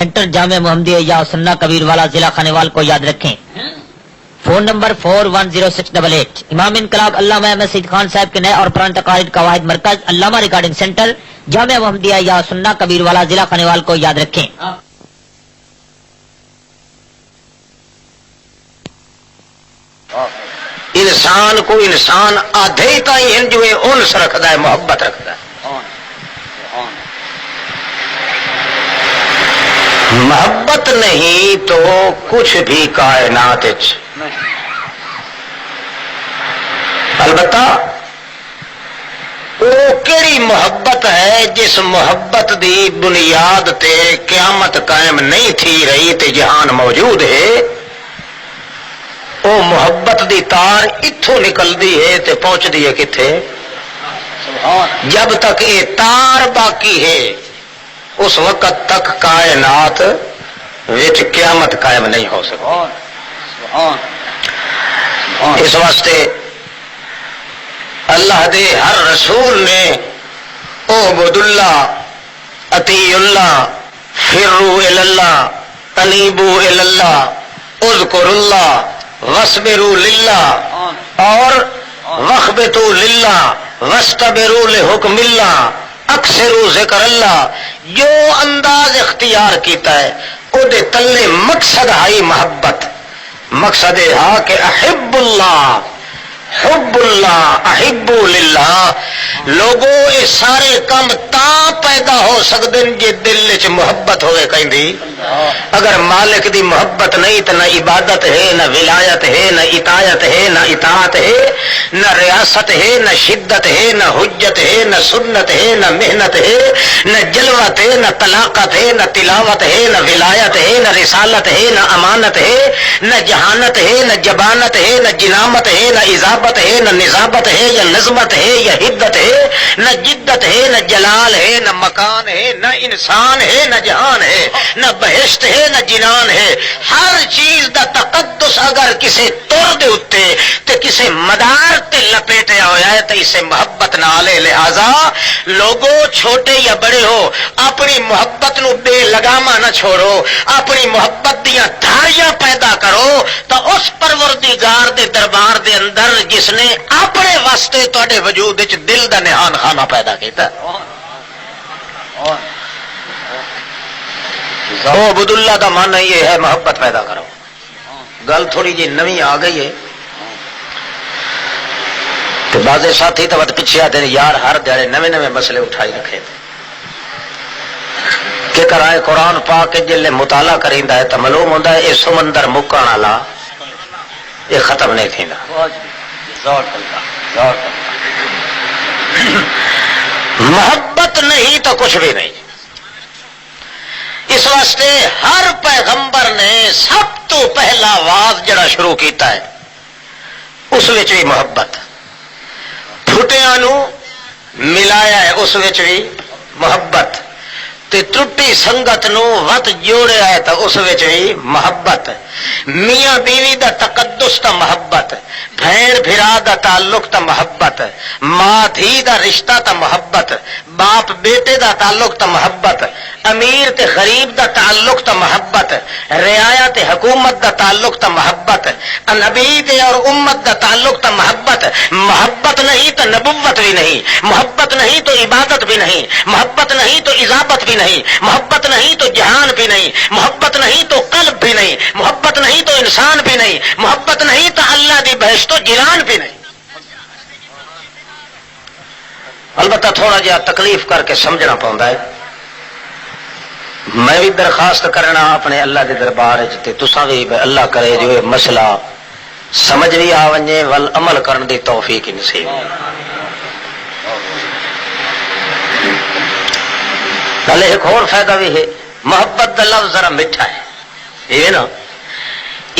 Centre جامع محمدیہ یا سنہ کبیر والا ضلع خانیوال کو یاد رکھیں۔ Phone number 410688۔ امام انقلاب علامہ احمد سعید خان صاحب کے نئے اور پرانے تقاریر کا واحد مرکز علامہ ریکارڈنگ سینٹر جامع محمدیہ یا سنہ کبیر والا ضلع خانیوال کو یاد رکھیں۔ انسان کو انسان آدھے کا ہی جو ہے انس رکھتا ہے، محبت رکھتا ہے۔ محبت نہیں تو کچھ بھی کائنات البتہ وہ کیڑی محبت ہے جس محبت دی بنیاد تے قیامت قائم نہیں تھی رہی تے جہان موجود ہے، وہ محبت دی تار اتھوں نکلدی ہے تے پہنچدی ہے کتھے؟ جب تک یہ تار باقی ہے اس وقت تک کائنات وچ قیامت قائم نہیں ہو سکتی۔ اس واسطے اللہ دے ہر رسول نے اعبد اللہ، اطیع اللہ، فروا الی اللہ، انیبوا الی اللہ، اذکروا اللہ، واصبروا للہ اور واخبتوا للہ واستبروا لحکم اللہ، اکثروا ذکر اللہ۔ جو انداز اختیار کیتا ہے او دے تلے مقصد ہے محبت، مقصد ہے کہ احب اللہ، حب اللہ، احب للہ۔ لوگوں یہ سارے کام تا پیدا ہو سکتے ہیں جے دل وچ محبت ہوئے کہیں۔ اگر مالک دی محبت نہیں تو نہ عبادت ہے، نہ ولایت ہے، نہ اطاعت ہے، نہ اطاعت ہے، نہ ریاست ہے، نہ شدت ہے، نہ حجت ہے، نہ سنت ہے، نہ محنت ہے، نہ جلوت ہے، نہ طلاقت ہے، نہ تلاوت ہے، نہ ولایت ہے، نہ رسالت ہے، نہ امانت ہے، نہ جہانت ہے، نہ جبانت ہے، نہ جنامت ہے، نہ اضابت ہے، نہ نظابت ہے، یا نظمت ہے، یا حدت ہے، نہ جدت ہے، نہ جلال ہے، نہ مکان ہے، نہ انسان ہے، نہ جہان ہے، نہ بہشت ہے، نہ جنان ہے۔ ہر چیز دا تقدس اگر کسے طور دے اتے تے کسے مدار تے لپیٹیا ہویا ہے تو اسے محبت نہ لے۔ لہذا لوگوں چھوٹے یا بڑے ہو اپنی محبت نو بے لگاما نہ چھوڑو، اپنی محبت دیاں دھاریاں پیدا کرو تو اس پروردگار دے دربار دے اندر جس نے اپنے واسطے تواڈے وجود وچ دل دا نہان خانہ پیدا کیتا۔ عبد اللہ کا معنی یہ ہے محبت پیدا کرو۔ گل تھوڑی جی نویں آ گئی ہے تو بعض ساتھی تو پیچھے آتے ہیں یار ہر دیہڑے نویں نویں مسئلے اٹھائی رکھے کہ کرائے قرآن پاک کے جلے مطالعہ کریندا ہے تو معلوم ہوتا ہے یہ سمندر مکن والا یہ ختم نہیں تھیندا۔ محبت نہیں تو کچھ بھی نہیں۔ اس واسطے ہر پیغمبر نے سب تو پہلا آواز جڑا شروع کیتا ہے اس وچ بھی محبت، پھٹیاں نو ملایا ہے اس وچ بھی محبت، تے ٹوٹی سنگت نو وت جوڑیا ہے تو اس وچ بھی محبت، میاں بیوی دا تقدس تا محبت، بھین بھرا دا تعلق تا محبت، ماں دھی دا رشتہ تا محبت، باپ بیٹے دا تعلق تا محبت، امیر تے غریب دا تعلق تا محبت، رعایا تے حکومت دا تعلق تا محبت، نبی تے اور امت دا تعلق تا محبت۔ محبت نہیں تو نبوت بھی نہیں، محبت نہیں تو عبادت بھی نہیں، محبت نہیں تو اضابت بھی نہیں، محبت نہیں تو جہان بھی نہیں، محبت نہیں تو قلب بھی نہیں، محبت نہیں تو انسان بھی نہیں، محبت نہیں تو اللہ دی بہشت و جنان بھی نہیں۔ البتہ تھوڑا جہا تکلیف کر کے سمجھنا پوندا ہے۔ میں بھی درخواست کرنا اپنے اللہ دے دربار تے تساں بھی اللہ کرے جو مسئلہ سمجھ بھی آ ونجے ول عمل کرن دی توفیق نصیب۔ پہلے ایک اور فائدہ بھی ہے، محبت دا لفظ ذرا میٹھا ہے، یہ نا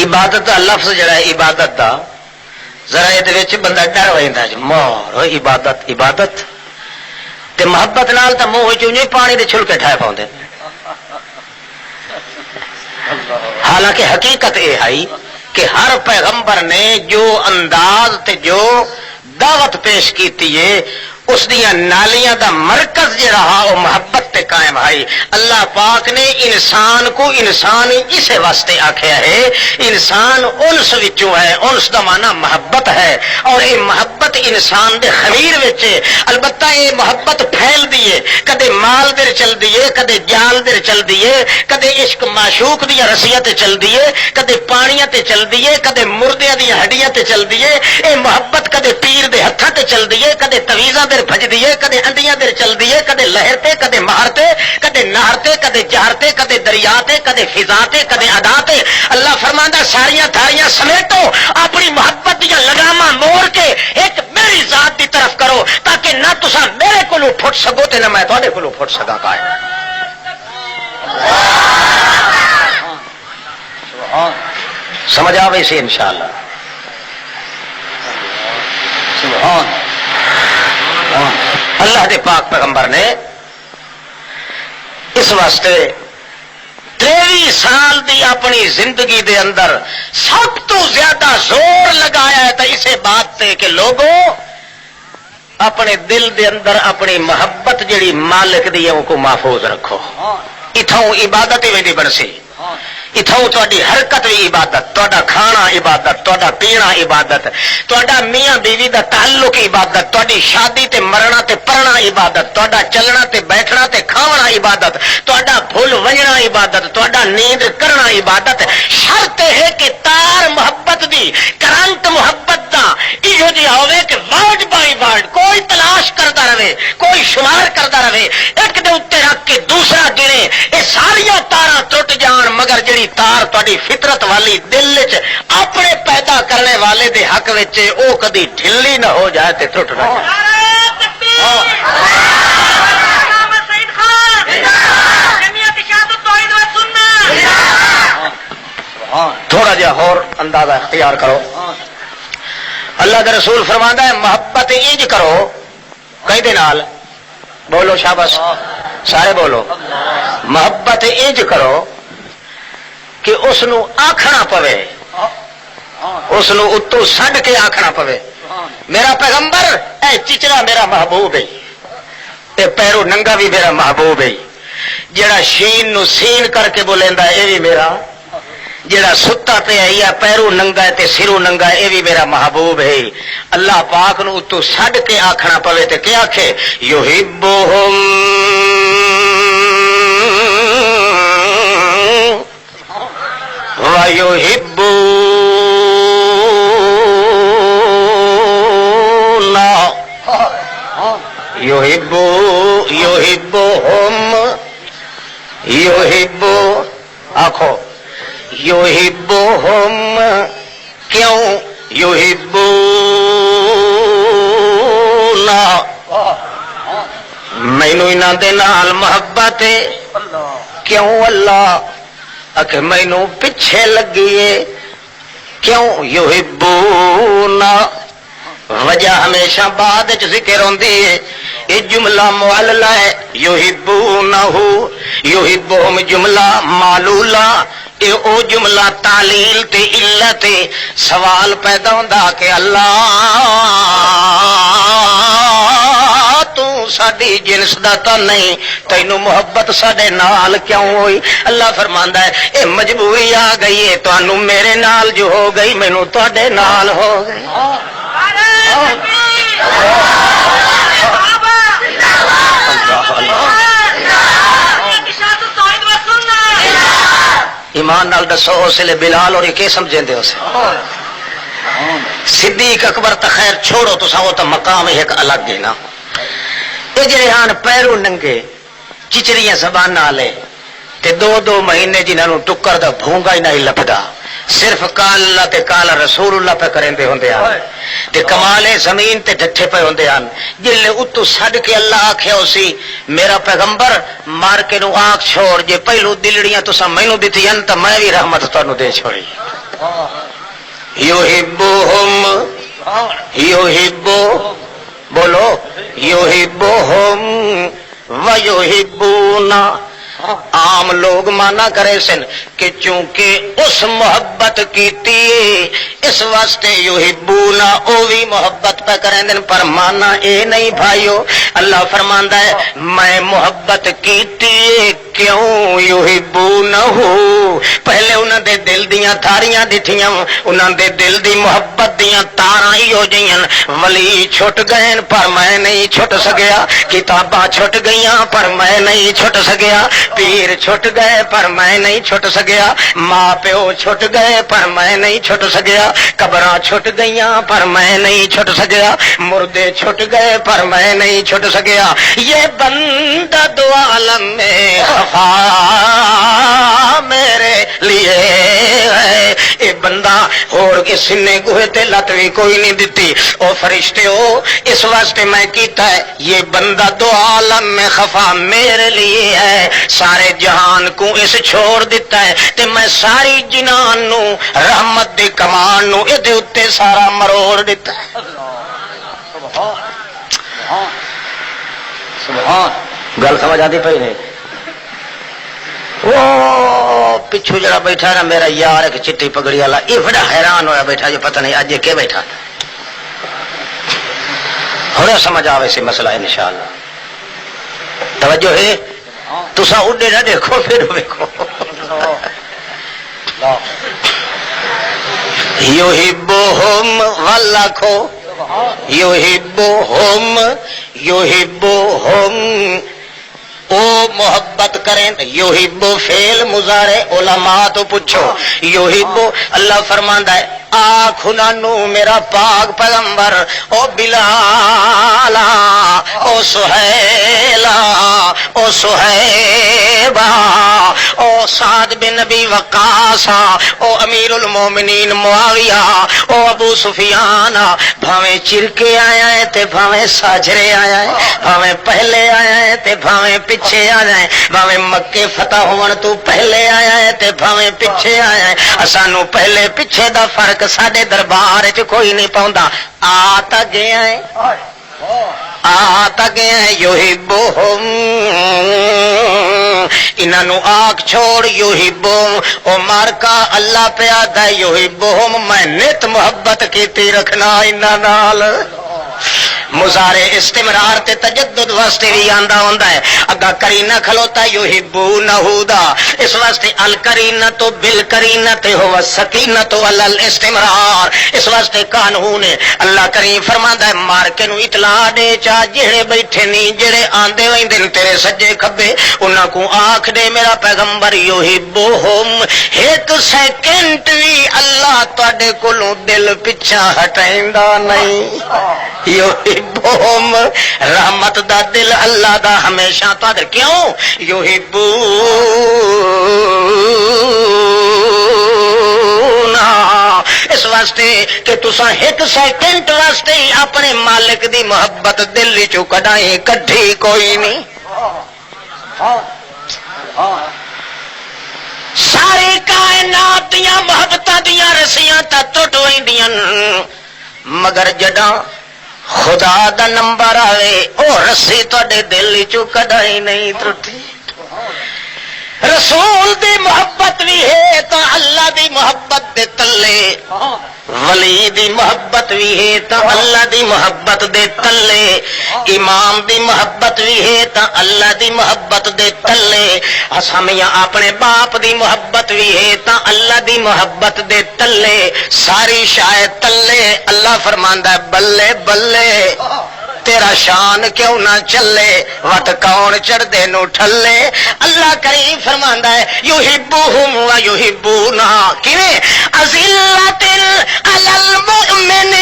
عبادت دا لفظ جڑا ہے عبادت دا ذرا یہ بندہ ڈر ویندا جو مار عبادت عبادت تے محبت نال تو منہ چ پانی دے چھلکے ٹھائے پاؤندے۔ حالانکہ حقیقت یہ ہے کہ ہر پیغمبر نے جو انداز تے جو دعوت پیش کیتی ہے اس دیاں نالیاں دا مرکز جڑا وہ محبت تے قائم ہے۔ اللہ پاک نے انسان کو انسان اسے واسطے آکھیا ہے، انسان انس وچوں ہے، انس دا معنی محبت ہے، اور یہ محبت انسان دے خمیر وچ ہے۔ البتہ یہ محبت پھیل دیے، کدے مال دے چل دیے، کدے جال دے چل دیے، کدے عشق معشوق دی رسیاں تے چل دیے، کدے پانیاں تے چل دیے، کدے مردیاں دی ہڈیاں تے چل دیے۔ اے محبت کدے پیر دے ہتھاں تے چل دیے، کدے تویزاں دے بھج دیے، کدے انڈیاں دے چل دیے، کدے لہر تے، کدے مہر تے، کدے نہر تے، کدے جہر تے، کدے دریا تے، کدے فضا تے، کدے ادا تے۔ اللہ فرماندا ساریاں تھاریاں سمیٹو، اپنی محبت دیاں لگاماں موڑ کے ایک میری ذات دی طرف کرو، تاکہ نہ تساں میرے کولوں پھٹ سکو تے نہ میں تہاڈے کولوں پھٹ سکاں۔ قائم سمجھ آوے سی انشاءاللہ۔ اللہ دے پاک پیغمبر نے اس واسطے 23 سال دی اپنی زندگی دے اندر سب تو زیادہ زور لگایا ہے تو اسے بات تے کہ لوگوں اپنے دل دے اندر اپنی محبت جڑی مالک دی ہے کو محفوظ رکھو۔ اتھوں عبادت ہی ویندی بنسی، اتھوں تہاڈی حرکت بھی عبادت، تہاڈا کھانا عبادت، تہاڈا پینا عبادت، تہاڈا میاں بیوی دا تعلق عبادت، تہاڈی شادی تے مرنا تے پرنا عبادت، تہاڈا چلنا تے بیٹھنا تے کھاونا عبادت، تہاڈا بھول ونجنا عبادت، تہاڈا نیند کرنا عبادت۔ شرط ہے کہ تار محبت دی، کرنٹ محبت دا ایہو جہا ہوے کہ ورڈ بائی ورڈ کوئی تلاش کردا رہے، کوئی شمار کردا رہے، ایک دے اوتے رکھ کے دوسرا گنے، یہ ساریاں تاراں ٹوٹ جان، مگر جڑی تار تہاڈی فطرت والی دل وچ اپنے پیدا کرنے والے دے حق وچ او کدی ڈھلی نہ ہو جائے تے ٹوٹ نہ جائے۔ تھوڑا جہا اور اندازہ اختیار کرو۔ اللہ دے رسول فرماندا ہے محبت انج کرو، کہیں دے نال بولو شاباش سارے بولو، محبت انج کرو کہ اس نو آکھنا پوے، اس نو اتو سڈ کے آکھنا پوے میرا پیغمبر اے چچڑا میرا محبوب ہے، اے پیرو ننگا بھی میرا محبوب ہے، جڑا شین نو سین کر کے بولیندا اے بھی میرا، جڑا ستا پہ ہے یا پیرو ننگا ہے تے سرو ننگا ہے اے بھی میرا محبوب ہے۔ اللہ پاک نو اتو سڈ کے آکھنا پوے تے کیا آکھے یحبہم وَيُحِبُّونَ يُحِبُّهُمْ آخو يُحِبُّهُمْ کیوں يُحِبُّونَ مینوں انہاں دے نال محبت ہے، کیوں اللہ کہ مینوں پیچھے لگیے، کیوں یحبون، وجہ ہمیشہ بعد وچ ذکر ہوندی ہے، یہ جملہ معللہ ہے، یحبونہ یحبہم جملہ معلولہ، اے او جملہ تعلیل تے علت، سوال پیدا ہوندا کہ اللہ تو ساڈی جنس دا تا نہیں، تینوں محبت ساڈے نال کیوں ہوئی؟ اللہ فرماندا ہے اے مجبوری آ گئی ہے، تانوں میرے نال جو ہو گئی مینوں تواڈے نال ہو گئی۔ ایمان نال دسو اس لیے بلال اور یہ سمجھیں دے اسے صدیق اکبر تو خیر چھوڑو تو وہ تو مقام ایک الگ ہے نا، یہ جڑے ہان پیرو ننگے چچڑیاں زبان والے تے 2 مہینے جنہوں ٹکر دا بھونگا ہی نہیں لبدا، صرف قال اللہ تے قال رسول اللہ پہ کریندے ہوندے ہیں تے کمالے زمین تے ڈٹھے پہ ہوندے ہیں، جلے اتو سڈ کے اللہ آکھیا اسی میرا پیغمبر مار کے نو آنکھ چھوڑ، جے پہلو دلڑیاں تساں مینوں دتی ہیں تے میں بھی رحمت تانوں دے چھوڑی۔ یحبہم یحبو بولو یحبہم ویحبون، عام لوگ مانا کرے سن کہ چونکہ اس محبت کیتی اس واسطے یحبونا او بھی محبت پہ کریں دن، پر مانا اے نہیں بھائیو۔ اللہ فرماندا ہے میں محبت کیتی کیوں یحبونہ، پہلے انہاں دے دل دیاں تھاریاں دٹھیاں، انہاں دے دل دی محبت دیاں تاراں ہی ہو جائیں، ولی چھٹ گئے پر میں نہیں چھٹ سکیا، کتاباں چھٹ گئیاں پر میں نہیں چھٹ سکیا، پیر چھٹ گئے پر میں نہیں چھٹ سکیا، ماں پیو چھٹ گئے پر میں نہیں چھٹ سکیا، قبراں چھٹ گئیاں پر میں نہیں چھٹ سکیا، مردے چھٹ گئے پر میں نہیں چھٹ سکیا، یہ بندہ دو عالم میں خفا میرے لیے ہے، یہ بندہ اور کسی نے گوہے تے لت بھی کوئی نہیں دیتی، او فرشتے ہو اس واسطے میں کیتا ہے، یہ بندہ دو عالم میں خفا میرے لیے ہے، سارے جہان کو اس چھوڑ دیتا ہے تے میں ساری جنان نو رحمت دی کمان نو اے دے اتے سارا مروڑ دیتا ہے۔ سبحان گل سمجھ آتی پئی نہیں؟ وہ پچھو جڑا بیٹھا نا میرا یار ایک چٹی پگڑی والا، یہ بڑا حیران ہویا بیٹھا جو پتہ نہیں اج یہ کیا بیٹھا، ہوں سمجھ آئے سی مسئلہ انشاءاللہ۔ توجہ ہے تسا اڈے نہ دیکھو پھر دیکھو، یحبہم واللکھو یحبہم یحبہم، او محبت کریں، یحب فعل مضارع، علماء تو پوچھو، یحب اللہ فرماندا ہے آنکھ نانو میرا پاک پیغمبر، او بلالا او سہیلا او سہیبا او سعد بن نبی وقاسا او امیر المومنین معاویہ او ابو سفیان، بھاویں چرکے آیا ہے تے بھاویں ساجرے آیا ہے، بھاویں پہلے آیا ہے تے بھاویں پیچھے آیا ہے، بھاویں مکے فتح ہون تو پہلے آیا ہے تے بھاویں پیچھے آیا ہے، اسانو پہلے پیچھے دا فرق ساڈے دربار چ کوئی نہیں پاؤندا، آ تا گیا ہے آ تا گیا ہے، یحبہم انہاں آنکھ چھوڑ، یحبہم او مارکا اللہ پیا دا یحبہم میں نت محبت کیتی رکھنا انہاں نال، مضارع استمرار تے تجدد واسطے بھی آندا ہوندا ہے، اگا کرینہ کھلوتا یحبونہ دا، اس واسطے الکرینہ تو بالکرینہ تے ہوا سکینہ تو الاستمرار، اس واسطے قانون ہے اللہ کریم فرماندا ہے مارکے نو اطلاع دے چا جڑے بیٹھے نہیں جڑے آندے ویندے تیرے سجے کھبے انہاں کو آکھ دے میرا پیغمبر یحبہم، ایک سیکنڈ بھی اللہ تواڈے کولوں دل پیچھا ہٹیندا نہیں، یحبہم رحمت دا دل اللہ دا ہمیشہ تواڈے کیوں یحبونا، اس واسطے کہ تساں ایک سیکنڈ واسطے ہی اپنے مالک دی محبت دل چوں کڈائیں کڈھی کوئی نہیں، ساری کائنات دیاں محبتاں دیاں رسیاں تا ٹوٹ ویندیاں، مگر جڈاں خدا دا نمبر آئے او رسی تواڈے دل چوں کڈائی نہیں ٹوٹی، رسول دی محبت بھی ہے تو اللہ دی محبت دے تلے، ولی دی محبت بھی ہے تو اللہ دی محبت دے تلے، امام دی محبت بھی ہے تو اللہ دی محبت دے تلے، اسامیاں اپنے باپ دی محبت بھی ہے تو اللہ دی محبت دے تلے، ساری شاید تلے، اللہ فرماندا ہے بلے بلے تیرا شان کیوں نہ چلے، وٹ کون چڑھ دے نو ٹھلے، اللہ کریم فرماندا ہے یحبہم و یحبونا، کیویں اذلۃ علی المؤمنین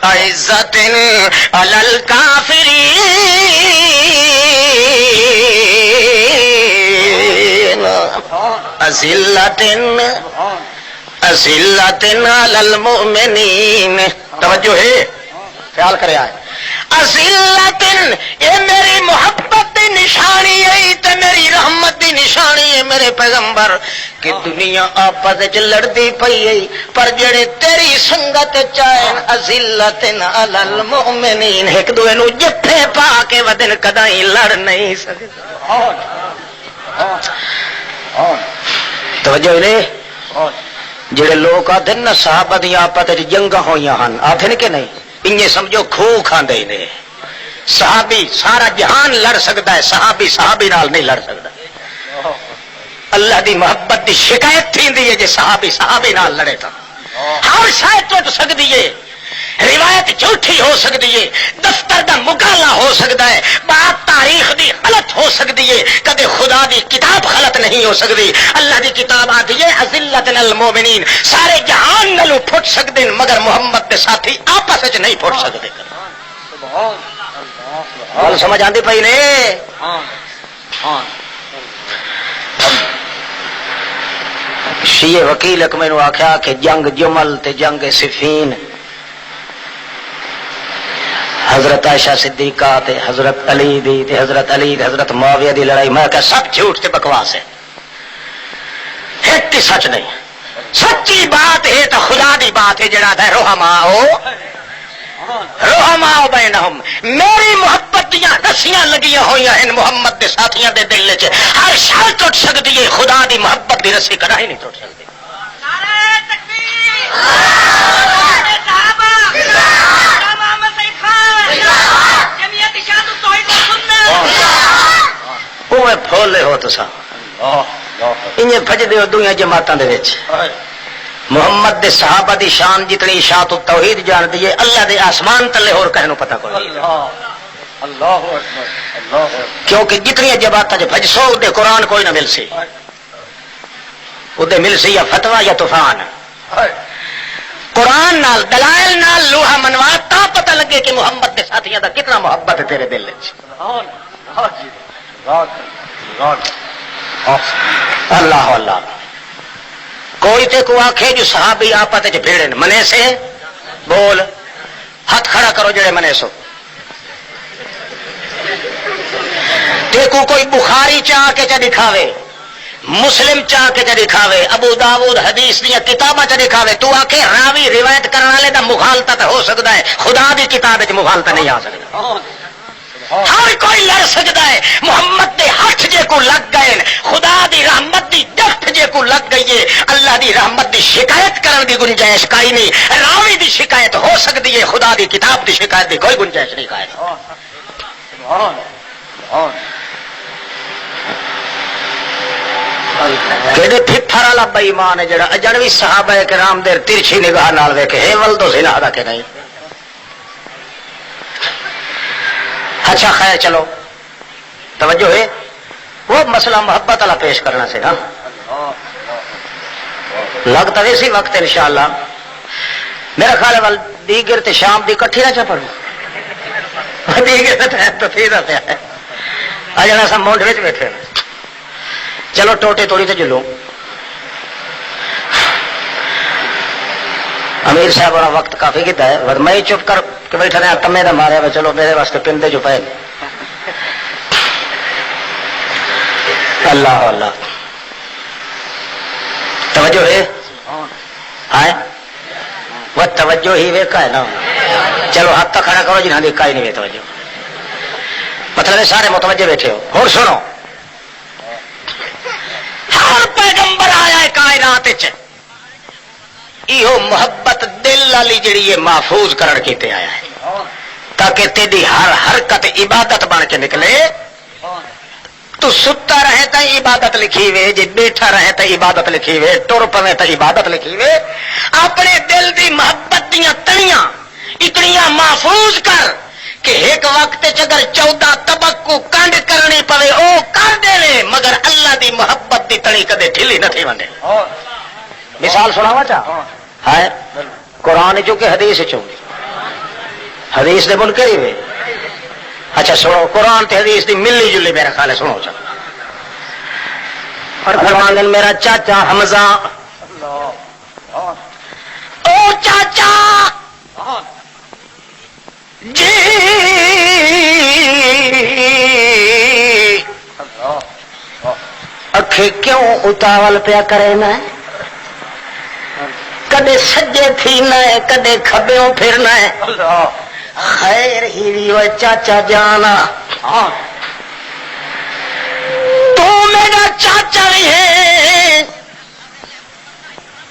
عزت علی الکافرین، اذلۃ اذلۃ علی المؤمنین، توجہ ہے خیال کرے آئے، اذلۃ اے میری محبت دی نشانی ہے تے میری رحمت دی نشانی ہے، میرے پیغمبر کہ دنیا آپس وچ لڑدی پئی ہے پر جڑے تیری سنگت چاہن اذلت علی المؤمنین ایک دوے نو جفے پا کے ودن کدائی لڑ نہیں سکدے. توجہ نے جڑے لوگ آتے نا صحابہ دی آپس وچ جنگاں ہوئیاں ہن آتے کہ نہیں انہیں سمجھو کھو کھاندے نے. صحابی سارا جہان لڑ سکتا ہے صحابی صحابی نال نہیں لڑ سکتا. اللہ دی محبت دی شکایت تھی ہے جی صحابی صحابی نال لڑے تو ہر شاید ٹوٹ سکتی ہے روایت جھوٹھی ہو سکتی ہے دفتر دا مکالا ہو سکتا ہے بات تاریخ دی غلط ہو سکتی ہے کدے خدا دی کتاب غلط نہیں ہو سکتی. اللہ دی کتاب آتی ہے اذلت المؤمنین سارے جہان نالوں پھٹ سکتے ہیں مگر محمد دے ساتھی آپس وچ نہیں پھٹ سکتے. گل سمجھ آتی پئی نے. شیعہ وکیل ایک مینوں آخیا کہ جنگ جمل تے جنگ صفین حضرت عائشہ صدیقہ تے حضرت علی دی تے حضرت علی تے حضرت معاویہ دی لڑائی میں کہ سب جھوٹ تے بکواس ہے ایک سچ نہیں. سچی بات ہے تو خدا دی بات ہے جڑا ہے رحماء بینہم میری محبت دیاں رسیاں لگیاں ہوئی ہیں محمد دے ساتھیاں دے دل وچ ہر شر ٹوٹ سکتی ہے خدا دی محبت دی رسی کدا ہی نہیں ٹوٹ سکتی. نعرہ تکبیر نعرہ صحابہ امام محمد سید خان جمعیت اشاعت التوحید والسنت اوے پھولے ہو تساں انہیں بھجدے ہو دویاں جماعتاں دے وچ. محمد دے صحابہ دی شان جتنی اشاعت التوحید جان دی ہے اللہ دے آسمان تلے اور کہنے نو پتہ کوئی اللہ کیونکہ جتنی جماعتاں جو بھج سو دے قرآن کوئی نہ مل سی ادے مل سی یا فتویٰ یا طوفان. قرآن نال دلائل نال لوہا منوا تا پتہ لگے کہ محمد دے ساتھیاں دا کتنا محبت ہے تیرے دل وچ. اللہ اللہ کوئی تے کو آکھے جو صحابی آپس وچ بھیڑن منے سے بول ہاتھ کھڑا کرو جڑے منے سو. تے کو کوئی بخاری چاہ کے چا دکھاوے مسلم چاہ کے چا دکھاوے ابو داؤد حدیث دی کتاباں چا دکھاوے تو آکھے راوی روایت کرنے والے دا مغالطہ ہو سکتا ہے خدا دی کتاب وچ مغالطہ نہیں آ سکتا. ہر کوئی لڑ سکتا ہے محمد دے ہاتھ جے کو لگ گئے خدا دی رحمت دی ڈفٹ جے کو لگ گئی ہے اللہ دی رحمت دی شکایت کرنے دی گنجائش کائی نہیں. راوی دی شکایت ہو سکتی ہے خدا دی کتاب دی شکایت دی کوئی گنجائش نہیں کائے. کہڑے پھپھر والا بے ایمان ہے جڑا اجنبی صحابہ کرام دے ترچھی نگاہ نال ویکھے ہے ول تو زنا دا کہ نہیں. اچھا خیر چلو توجہ ہے وہ مسئلہ محبت والا پیش کرنا سے نا لگتا ویسی وقت انشاءاللہ میرا خیال ہے دیگر تے شام دی کٹھی نہ چا پڑھو دیگر تو پھر پیا ہے اجنا سا مونڈ وچ بیٹھے چلو ٹوٹے توڑی تے جلو. امیر صاحب اور وقت کافی کیتا ہے میں چپ کر کے بیٹھا رہا تمے دا ماریا میں چلو میرے واسطے پندے جو پے اللہ اللہ توجہ ہے وہ توجہ ہی ویکا ہے نا. چلو ہاتھ تک کھڑا کرو جنہاں دی کائی نہیں توجہ مطلب سارے متوجہ بیٹھے ہو. اور سنو ہر پیغمبر آیا ہے کائنات وچ ایہو محبت دل والی جڑی ہے محفوظ کرن کیتے آیا ہے تاکہ تیری ہر حرکت عبادت بن کے نکلے. تو ستا رہے تو عبادت لکھی وے جی بیٹھا رہے تو عبادت لکھی وے ٹر پوے تو عبادت لکھی وے. اپنے دل دی محبت دیاں تڑیاں اتنیاں محفوظ کر کہ ایک وقت اگر 14 طبق کو کنڈ کرنی پوے او کر دے مگر اللہ دی محبت دی تڑی کدے ڈھیلی نہ تھی ونڈے. مثال سناوا چاہ ہے قرآن چوں کہ حدیث چوں حدیث دے منکر ہی وے. اچھا سنو قرآن تے حدیث دی ملی جلی میرا خیال ہے سنو چاہ اور فرمان دن میرا چاچا حمزہ او چاچا جی اکھے آخے کیوں اتاول پیا کرے نا کدے سجے تھی نہ کدے کھبیوں پھرنا ہے خیر ہی وہ چاچا جانا تو میرا چاچا بھی ہے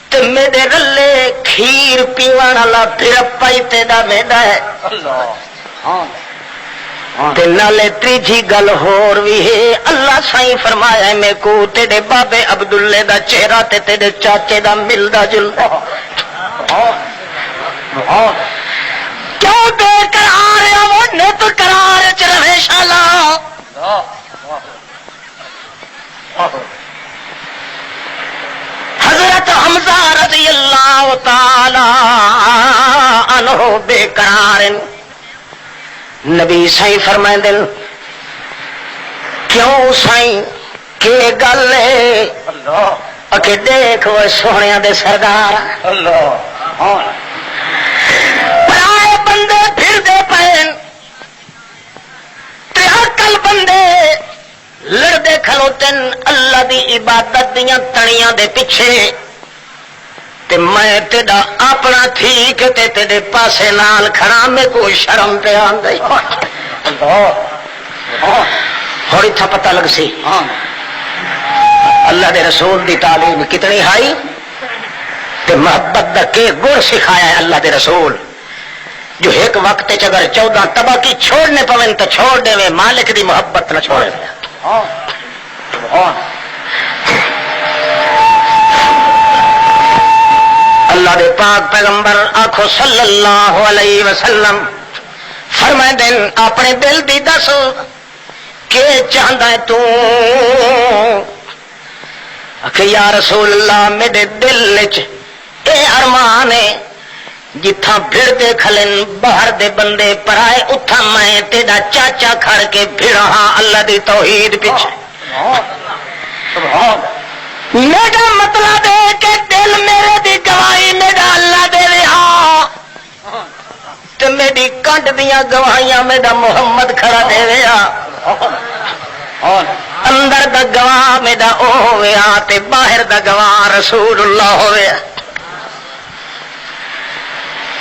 تو میرے رلے کھیر پیوان والا پھر پائی تیرا میرا ہے نالے تیجی گل ہور بھی ہے اللہ سائیں فرمایا ہے میں کو تیرے بابے عبداللہ دا چہرہ تے تیرے چاچے دا ملدا جلدا کیوں بے قرار ہے وہ نیت قرار چ رہے شالا حضرت حمزہ رضی اللہ تعالی عنہ بے قرار نبی سائیں فرمائیں دل کیوں سائیں کہ گل ہے اکھے دیکھ وہ سونیاں دے سردار پرائے بندے پھر دے پین تریاکل بندے لڑدے کھلوتن اللہ دی عبادت دیاں تڑیاں دے پیچھے تے میں تیرا اپنا ٹھیک تے تیرے پاسے نال کھڑا میں کوئی شرم پہ آندئی تھوڑی تھا پتہ لگ سی اللہ دے رسول دی تعلیم کتنی ہائی تے محبت دا کے گڑ سکھایا ہے اللہ دے رسول جو ایک وقت اگر 14 تباہ کی چھوڑنے پویں تو چھوڑ دے میں مالک دی محبت نہ چھوڑے اللہ دے پاک پیغمبر آخو صلی اللہ علیہ وسلم فرمائے دن اپنے دل دی دس کہ چاہتا ہے تو کہ یا رسول اللہ میرے دل وچ اے ارمان ہے جتھاں بھیڑ دے کھلن باہر دے بندے پرائے اتھا میں تیرا چاچا کھڑ کے بھیڑا ہاں اللہ دی توحید پیچھے میرا مطلب ہے کہ دل میرے دی گواہی میرا اللہ دے رہا تے میری کنڈ دیاں گواہیاں میرا محمد کھڑا دے رہا اندر دا گواہ میرا او ہویا تے باہر دا گواہ رسول اللہ ہویا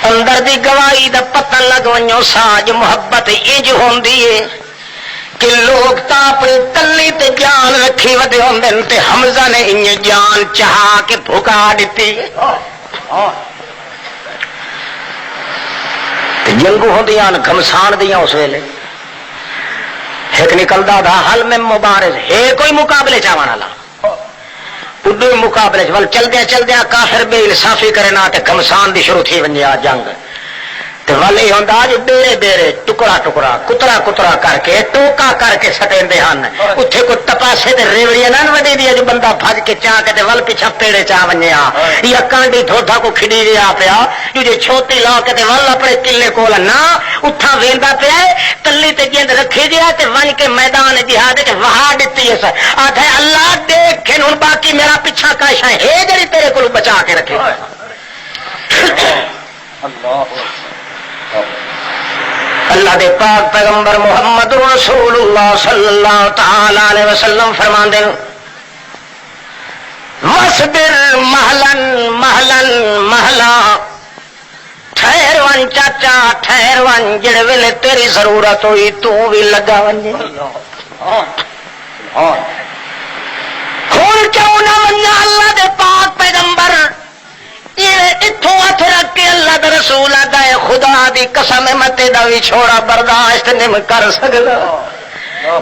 اندر دی گواہی دا پتہ لگ ونجو ساج محبت انج ہوندی ہے کہ لوگ تا اپنی تلی تے جان رکھی ودے ہوندن تے حمزہ نے انج جان چاہا کے بھکا دیتی تے جنگو ہوندیاں گھمسان دیاں اس ویلے ایک نکلدا دا حل میں مبارز ہے کوئی مقابلے چاہن والا اردو مقابلے ول چلدیا کافر بے انصافی کرے نا تے گھمسان دی شروع تھی ونجے جنگ تے ول یہ ہوندا جو بیڑے بیڑے ٹکڑا ٹکڑا کترا کترا کر کے ٹوکا کر کے سٹیندے ہن اوتھے کوئی تپاسے تے ریوڑیاں نہ وڈی دی جو بندہ بھج کے چا کے تے ول پیچھے پیڑے چا ونجیا یا کانڈی دھودا کو کھڑی ریا پیا جو چھوٹی لا کے تے ول اپنے قلعے کول نہ اٹھا ویندا پیا تلی تے جیند رکھی گیا تے ون کے میدان جہاد تے وہا دتی اس آدھے اللہ دیکھ کے ہن باقی میرا پیچھا کاشا ہے جڑی تیرے کول بچا کے رکھے اللہ دے پاک پیغمبر محمد رسول اللہ صلی اللہ تعالی علیہ وسلم فرماندے وصبر محلن محلن محلا ٹھہر ون چاچا ٹھہر ون جڑے ویلے تیری ضرورت ہوئی تو بھی لگا ونجے ہن کیوں نہ ونجا اللہ دے پاک پیغمبر اتوں ہاتھ رکھ کے اللہ دا رسول آتا ہے خدا دی قسم متے دا بھی چھوڑا برداشت نہیں کر سکتا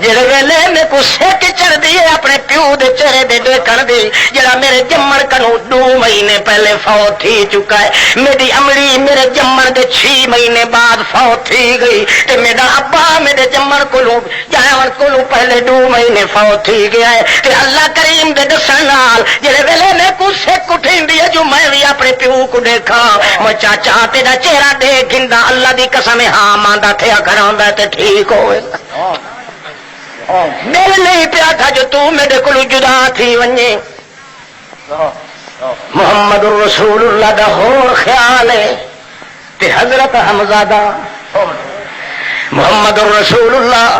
جڑے ویلے میں کو سیک چڑھ دی ہے اپنے پیو دے چہرے دے دیکھن دی جڑا میرے جمن کنو 2 مہینے پہلے فوت تھی چکا ہے میری امڑی میرے جمن دے 6 مہینے بعد فوت تھی گئی تے میرا ابا میرے جمن کولوں جاون کولوں پہلے 2 مہینے فوت تھی گیا ہے تے اللہ کریم دے دسن نال جڑے ویلے میں کو سیک اٹھیندی ہے جو میں بھی اپنے پیو کو دیکھاں میں چاچا تیرا چہرہ دیکھ گندا اللہ دی قسم ہاں ماندا تھیا کھڑا تے ٹھیک ہوئے دل نہیں پیا تھا جو تو میرے کو جدا تھی ونجے محمد رسول اللہ دا ہور خیال ہے تے حضرت حمزہ دا محمد رسول اللہ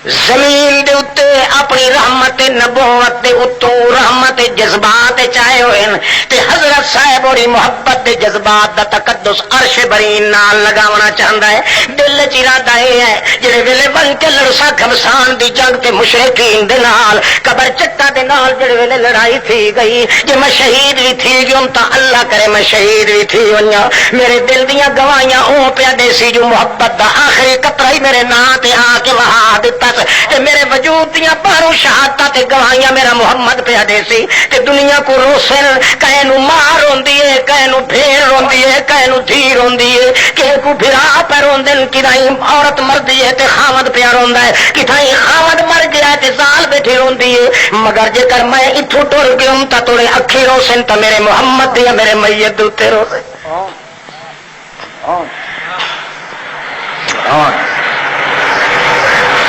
زمین دے اتے اپنی رحمت نبوت دے اتوں رحمت جذبات چائے ہوئے تے حضرت صاحب اور محبت دے جذبات دا تقدس عرش برین نال لگاونا چاہندا ہے. دل وچ ارادہ اے ہے جڑے ویلے بن کے لڑسا خمسان دی جنگ تے مشرکین دے نال قبر چٹا دے نال جڑے ویلے لڑائی تھی گئی جے میں شہید بھی تھی گیوں تا اللہ کرے میں شہید بھی تھی ونیا. میرے دل دیاں گواہیاں او پیا دے سی جو محبت دا آخری قطرہ ہی میرے نام تے آ کے وہا دتا تے میرے وجود دیاں باہروں شہادتاں تے گواہیاں میرا محمد پیا دے سی تے دنیا کو روسن کہے نو ماں روندی ہے کہے نو بھیڑ روندی ہے کہے نو دھی روندی ہے کہے کو بھرا پہ روندن کدائیں عورت مردی ہے تے خامد پیا روندا ہے کدائیں خامد مر گیا ہے تے زال بیٹھی روندی ہے. مگر جے کر میں اتھوں ٹر گیوں تا توڑے اکھی روسن تا میرے محمد دیا میرے میت دوتے روسن.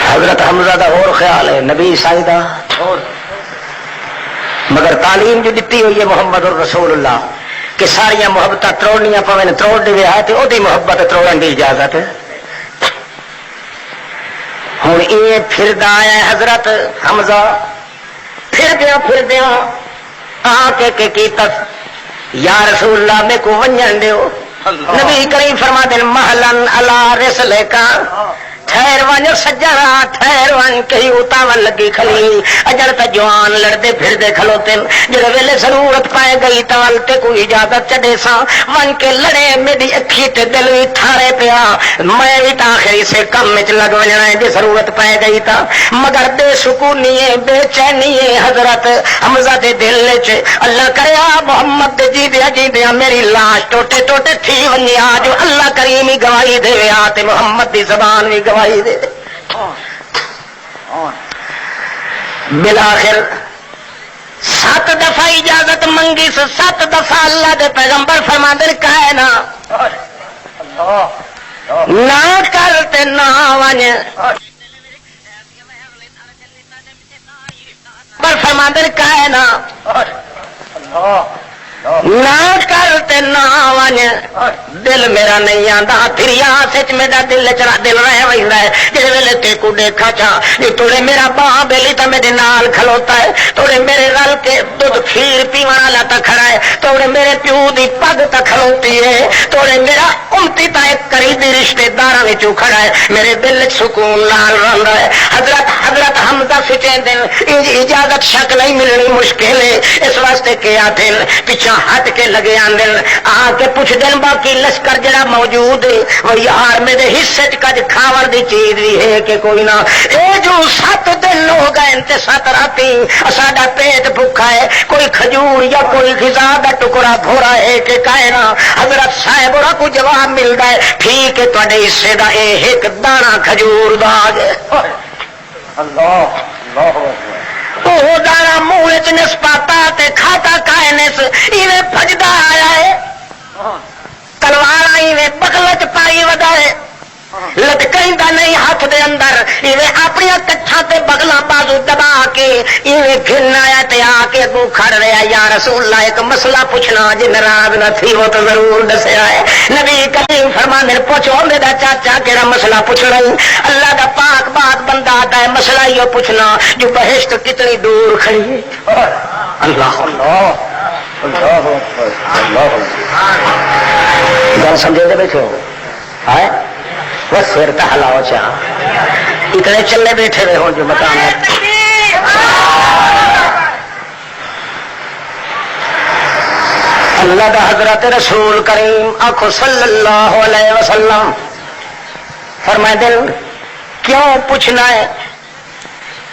حضرت حمزہ دا اور خیال ہے نبی سائدہ مگر تعلیم جو دیتی ہوئی ہے محمد الرسول اللہ کہ ساریا محبت تروڑنیاں پویں تروڑ دے ہے تو وہ محبت تروڑن کی اجازت ہے. ہوں یہ پھردا ہے حضرت حمزہ پھردیا آ کے کیتا یا رسول اللہ میں کو ونجن دیو. نبی کریم فرما دے محلن علی رسلے کا ٹھہر ون سجنا ٹھہر ون کہیں اتاون لگی کھلی اجڑ تا جوان لڑدے پھردے کھلوتے جڑے ویلے ضرورت پائے گئی تال تے کوئی اجازت چڈے سا ون کے لڑے میری اکھی تے دل بھی ٹھارے پیا میں بھی تاخری سے کم وچ لگ وجنا ہے جے ضرورت پائے گئی تا. مگر بے سکونی ہے بے چینی ہے حضرت حمزہ دے دل وچ اللہ کریا محمد دے جیندیا میری لاش ٹوٹے ٹوٹے تھی ونی آ جو اللہ کریم ہی گواہی دے آ تے محمد دی زبان بھی گواہی دے. بالآخر 7 دفعہ اجازت منگی 7 دفعہ اللہ دے پیغمبر فرما دے کہے نا نہ کرتے نہ ون پر فرما دے کہے نا نہ کرتے نہ ون دل میرا نہیں آتا پھریا سچ میرا دل چلا دل رہ وہدا ہے جس ویلے تے کو دیکھا چا جو توڑے میرا باں بیلی تا میرے نال کھلوتا ہے توڑے میرے رل کے دودھ کھیر پیوان والا تا کھڑا ہے توڑے میرے پیو دی پگ تا کھلوتی ہے توڑے میرا امتی تا ایک قریبی رشتے داراں وچوں کھڑا ہے میرے دل وچ سکون نال رہندا ہے. حضرت حمزہ سچے دن اجازت شک نہیں ملنی مشکل ہے اس واسطے کیا دل پیچھے ہٹ کے لگے آندن آ کے پوچھ دن باقی لشکر جڑا موجود ہے وہ یار میرے حصے کج کھاون دی چیز بھی ہے کہ کوئی نہ اے جو 7 دن ہو گئے تے 7 راتی ساڈا پیٹ بھوکا ہے کوئی کھجور یا کوئی غذا دا ٹکڑا بھورا ہے کہ کائنا حضرت صاحب اور کو جواب ملدا ہے ٹھیک ہے تواڈے حصے دا اے ایک دانہ کھجور دا اللہ وہ دانا منہ نسپاتا تے کھاتا کائنس ایویں بھجدا آیا ہے تلوار ایویں بغل چ پائی وڈائے لٹکیندا نہیں ہاتھ دے اندر ایویں اپنی کٹھاں تے بغلاں بازو دبا کے ایویں گھن آیا تے آ کے اگوں کھڑ رہا یا رسول اللہ ایک مسئلہ پوچھنا جے ناراض نہ تھی وہ تو ضرور دسیا ہے. نبی کریم فرماندے پوچھو میرا چاچا کیڑا مسئلہ پوچھنا اللہ دا پاک بات بندہ آتا ہے مسئلہ یہ پوچھنا جو بہشت کتنی دور کھڑی ہے. اللہ گل سمجھے دے بیٹھو ہے وہ سر ہلاؤ چاہ اتنے چلے بیٹھے ہوئے ہوں جو مقام ہے. اللہ دا حضرت رسول کریم آخو صلی اللہ علیہ وسلم فرمائے دل کیوں پوچھنا ہے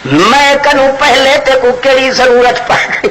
میں کنو پہلے تے کو کیڑی ضرورت پڑ گئی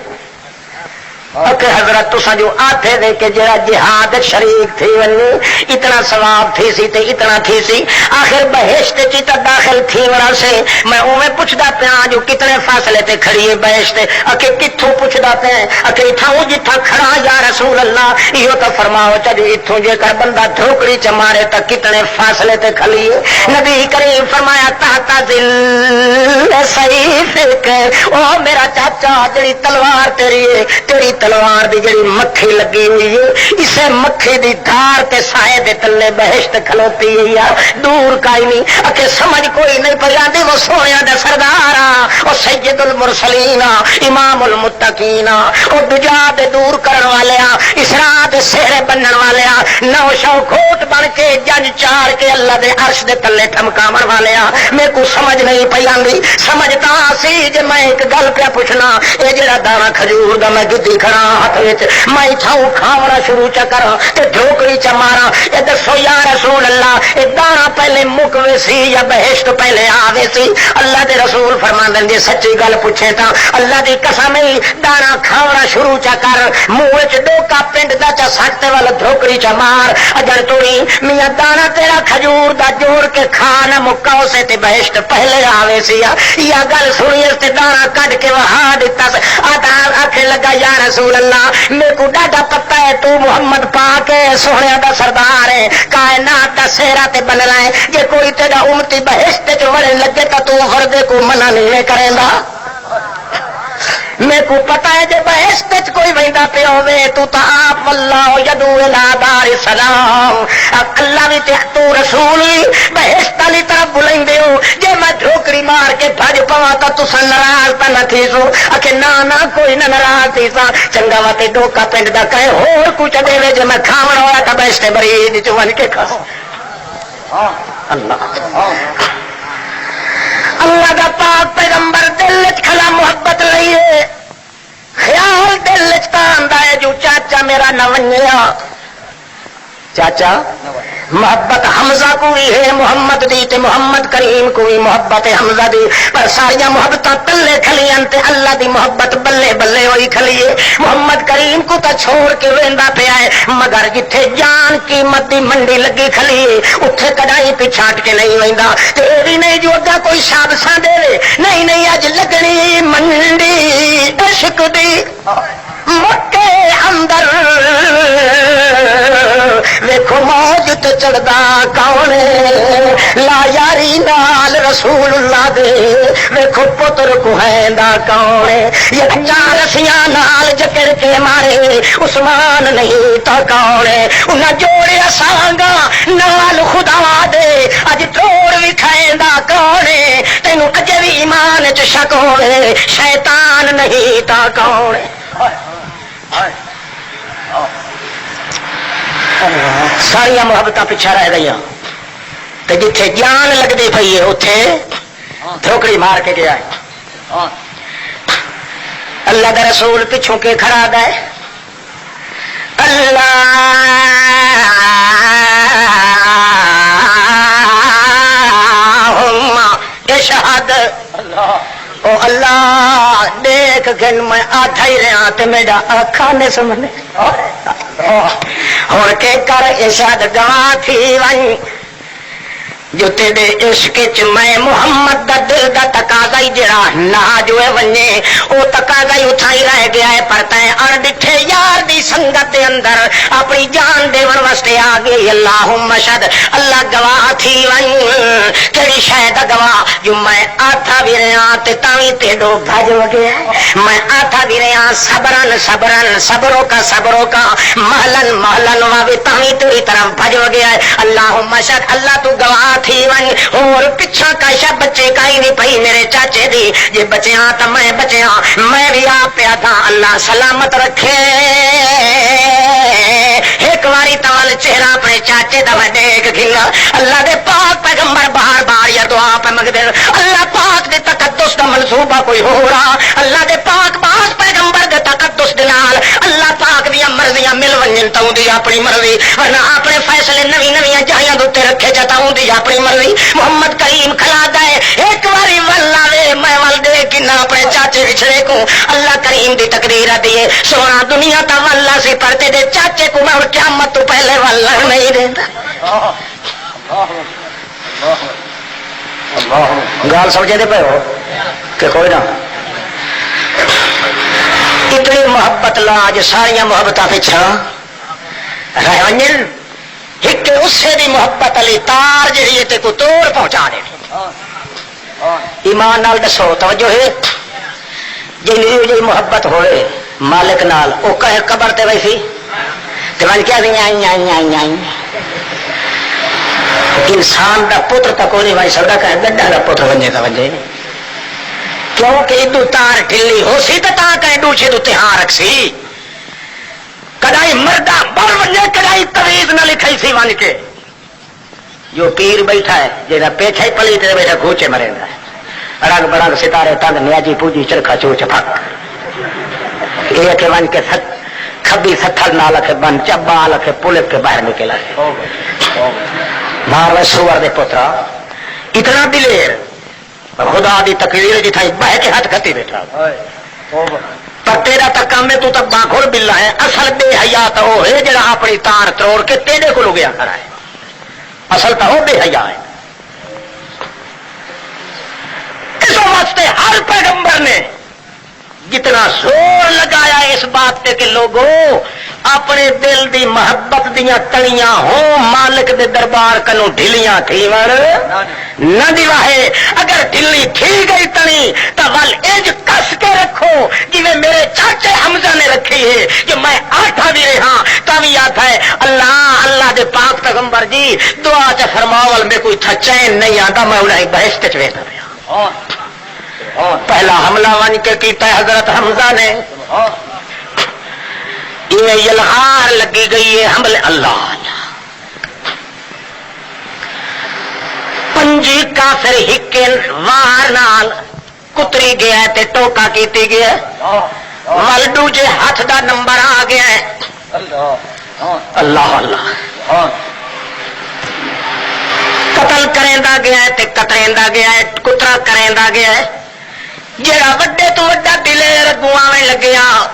کہ حضرت تسا جو آتے دے کہ جڑا جہاد شریک تھی ونی اتنا ثواب تھی سی تے اتنا تھی سی آخر بہشت چیتا داخل تھی ورا سے میں اوے پوچھدا پیا جو کتنے فاصلے تے کھڑی ہے بہشت اکے کتھوں پوچھدا پیا اکے اتھاں جتھا کھڑا یا رسول اللہ ایو تو فرماؤ چلو اتھوں جے کر بندہ دھوکڑی چ مارے تا کتنے فاصلے تے کھڑی ہے. نبی کریم فرمایا تحت ذل سیف دیکھ او میرا چاچا جڑی تلوار تیری تلوار دی جڑی مکھی لگی ہوئی ہے اسے مکھی دی دھار تے سائے دے تلے بہشت کھلوتی ہے دور کائی نہیں اکے سمجھ کوئی نہیں پجاندی وہ سونیا دے سردار او سید المرسلین امام المتقین او دجا دے دور کرن والے اسراء دے سہرے بنن والے نو شو کھوٹ بن کے جنج چار کے اللہ دے عرش دے تلے ٹھمکاون والے میں کو سمجھ نہیں پئی آندی سمجھتا سی جے میں ایک گل پہ پوچھنا اے جڑا دانا کھجور دا میں گدی کھڑا ہاتھ وچ میں تھاؤ کھاونا شروع چ کراں تے ڈھوکری چ ماراں اے دسو یا رسول اللہ اے دانا پہلے مکوے سی یا بہشت پہلے آوے سی اللہ دے رسول فرماندے جے سچی گل پوچھے تا اللہ دی قسم دانا کھاونا شروع چ کر منہ وچ ڈوکا پنڈ دا چ سکتے ول ڈھوکری چ مار اگر توڑی میاں دانا تیرا کھجور دا جوڑ کے کھا نہ مکاؤ سے تے بہشت پہلے آوے سی یا گل سنی اس تے دانا کڈ کے وہا دیتا آکھے لگا یا رسول اللہ میرے کو ڈاڈا پتہ ہے تو محمد پاک سونے دا سردار ہے کائنات دا سہرا تے بننا ہے جے کوئی تیرا امتی بہشت چ وڑن لگے تا تو فردے کو منع نہیں کرے گا میں کو پتا ہے جے بہشت چ کوئی ویندا پیا ہوے تو تا آپ واللہ یدو الی دار السلام اللہ بھی تے تو رسول بہشت والی طرف بلندے ہو جے میں ٹھوکری مار کے بھج پواں تا تساں ناراض تا نہ تھی سو اکھے نا کوئی نہ ناراض تھی سا چنگا وا تے ڈوکا پنڈ دا کہے ہور کچھ دے وے جے میں کھاون ہویا تا بہشت برید چ ون کے کھا اللہ اللہ دا پاک پیغمبر دل وچ کھلا محبت لئیے خیال دل وچ آندا ہے جو چاچا میرا نہ ونیا چاچا محبت حمزہ کو بھی ہے محمد دی تے محمد کریم کو بھی محبت حمزہ دی پر ساری محبت تلے کھلیاں تے اللہ دی محبت بلے بلے ہوئی کھلیے محمد کریم کو تا چھوڑ کے ویندا پیا ہے مگر جتھے جان قیمت دی منڈی لگی کھلیے اوتھے کڈائی پچھاٹ کے نہیں ویندا تے اے وی نہیں جو اگا کوئی شابساں دے نہیں اج لگنی منڈی عشق دی مکے اندر ویکھو موج تے چڑھدا کون لا یاری نال رسول اللہ دے ویکھو پتر کوہیندا کون یہ چار رسیاں نال جکڑ کے مارے عثمان نہیں تا کون انہاں جوڑیا سانگا نال خدا دے اج توڑ وی کھیندا کون تینوں اجے وی ایمان چ شک ہوے شیطان نہیں تا کون ساریا محبت پیچھا رہ گئی جتھے جان لگتی پی ہے اتے ٹھوکری مار کے گیا ہے اللہ کا رسول پچھوں کے کھڑا ہے اللہ اشہد او اللہ دیکھ گن میں آٹھا ہی رہا تے میرا آنکھا نے سمجھنے ہون کے کر اشہد گواہ تھی ون جو تیرے عشق چ میں محمد دا دل دا تقاضا ہی جڑا نہ جو ونے او تقاضا ہی اتھائی رہ گیا ہے پر تے ان ڈٹھے یار دی سنگت دے اندر اپنی جان دیون واسطے آ گئی اللہم شہد اللہ گواہ تھی ون کیڑی شے دا گواہ جو میں آتھا بھی رہا تے تاوی تیڈو بھج گیا میں آتھا بھی رہا صبرن صبرن صبروں کا محلن محلن واوی تاوی تیری طرف بھج گیا ہے اللہم شہد اللہ تو گواہ تھی ون اور پچھا کاشا بچے کائی نہیں پئی میرے چاچے دی یہ بچے ہاں تو میں بچے ہاں میں بھی آپ پیا تھا اللہ سلامت رکھے ایک باری تال چہرہ اپنے چاچے دا میں دیکھ گیا اللہ دے پاک پیغمبر بار بار یا دعا پہ مگدے اللہ پاک دے تقدس دا منصوبہ کوئی ہو رہا اللہ دے پاک باس پیغمبر دے تقدس دلال اللہ پاک دیا مرضیاں مل ونجن تاؤں دی اپنی مرضی ورنہ اپنے فیصلے نوی نویاں جائیاں دوتے رکھے جاتاؤں دی اپنی مرضی محمد کریم کھلا دائے ایک باری واللہ وے میں والدے کنا اپنے چاچے بچھڑے کو اللہ کریم دی تقدیر دیئے سونا دنیا تا واللہ سے پڑھتے دے چاچے کو میں قیامت تو پہلے واللہ نہیں دیتا گال سمجھے دے پہ ہو کہ کوئی نہ اتنی محبت لاج ساریاں محبتاں پچھا رہ ونجن ایک اسے دی محبت علی تار جہی تے کو توڑ پہنچا دے ایمان نال دسو توجہ ہے جی محبت ہوئے مالک نال وہ کہے قبر تے ویسی من کیا انسان دا پتر تک نہیں بن سکتا کہ گڈا دا پتر بنے تو بنے کیونکہ ادو تار ٹھلی ہو سی تو کہیں ڈوچے تو تہاں رکھ سی کدائی مردہ بڑھ بنے کدائی تویز نہ لکھائی سی بن کے جو پیر بیٹھا ہے جیسا پیچھا ہی پلی تے بیٹھا گھوچے مرے ہے رنگ برنگ ستارے تنگ نیاجی پوجی چرخا چوچ پھک یہ کہ بن کے کھبی ستھر نہ لکھے بن چبا لکھے پلک کے باہر نکلا مار سور دے پوترا اتنا دلیر خدا دی تقریر جتھا بہ کے ہاتھ کھتی بیٹھا پر تیرا تک کام ہے تو تک باخور بلا ہے اصل بے حیا تو وہ ہے جڑا اپنی تار تروڑ کے تیرے کو گیا کھڑا ہے اصل تو وہ بے حیا ہے اس واسطے ہر پیغمبر نے جتنا زور لگایا اس بات پہ کہ لوگوں اپنے دل دی محبت دیاں تڑیاں ہوں مالک دے دربار کنوں ڈھلیاں تھی نہ دیواہے اگر ڈھلی تھی گئی تڑی تو ول انج کس کے رکھو جی میرے چاچے حمزہ نے رکھی ہے کہ میں آٹھا بھی رہا تبھی آتا ہے اللہ اللہ دے پاک پیغمبر جی دعا چ فرماول میں کوئی تھا چین نہیں آتا میں انہیں بہشت چ ویتا پیا پہلا حملہ ون کے کیتا ہے حضرت حمزہ نے یہ یلغار لگی گئی ہے حملے اللہ پنجی کافر ہکے وار نال کتری گیا ہے تے ٹوکا کیتی گیا ولڈو جے ہاتھ دا نمبر آ گیا ہے اللہ اللہ قتل کریندا گیا ہے تے قتریندا گیا ہے کترا کریندا گیا ہے جڑا وڈے تو وڈا دلیر اگوں آویں لگیا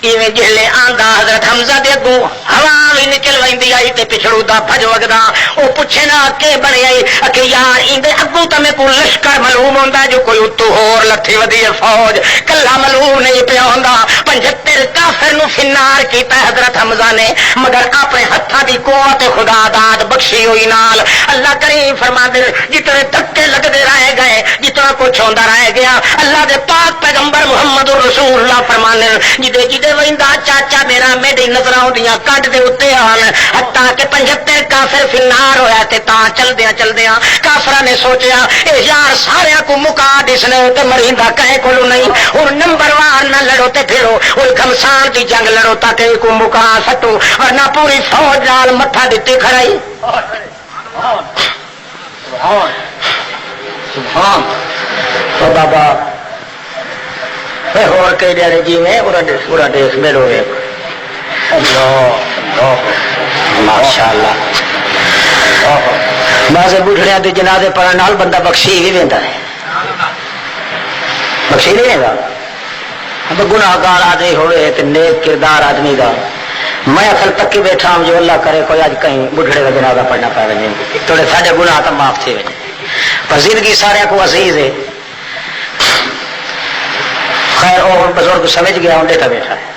ایویں جہلے آندا حضرت حمزہ دے اگوں ہوا بھی نکل ویندی آئی تے پچھڑو دا بھج وگدا او پوچھے نا کہ بنے آئی کہ یار ایندے اگوں تے میں کو لشکر معلوم ہوندا جو کوئی اتو ہور لٹھی ودی فوج کلا معلوم نہیں پیا ہوندا 75 کافر نو فنار کیتا حضرت حمزہ نے مگر اپنے ہتھاں دی قوت خدا داد بخشی ہوئی نال اللہ کریم فرماندے جتنے دھکے لگدے رہ گئے جتنا کچھ ہوندا رہ گیا اللہ دے پاک پیغمبر محمد رسول اللہ فرمانے جدے جدے ویندا چاچا میرا میری نظراں ہوندیاں کڈ دے اوتے آن حتیٰ کہ 75 کافر فنار ہویا تے تاں چلدیاں کافراں نے سوچیا اے یار سارے کو مکا دسنے تے مریندا کہیں کولو نہیں ہن نمبر وار نہ لڑو تے پھرو او گھمسان دی جنگ لڑو تاکہ کو مکا سٹو ورنہ پوری فوج نال متھا دتے کھڑائی سبحان تو بابا اور کئی ڈیرے جی میں پورا دیش میرو ماشاء اللہ باسے بڑھڑیا کے جنازے پڑھنے نال بندہ بخشی بھی دیتا ہے بخشی نہیں دیتا گناہگار آدمی ہوئے تو نیک کردار آدمی کا میں اصل تکی بیٹھا ہوں جو اللہ کرے کوئی آج کہیں بڑھڑے کا جنازہ پڑھنا پائے نہیں تھوڑے سارے گناہ تو معاف تھے پر زندگی سارے کو عزیز ہے خیر اور بزرگ سمجھ گیا ہوں دیتا بیٹھا ہے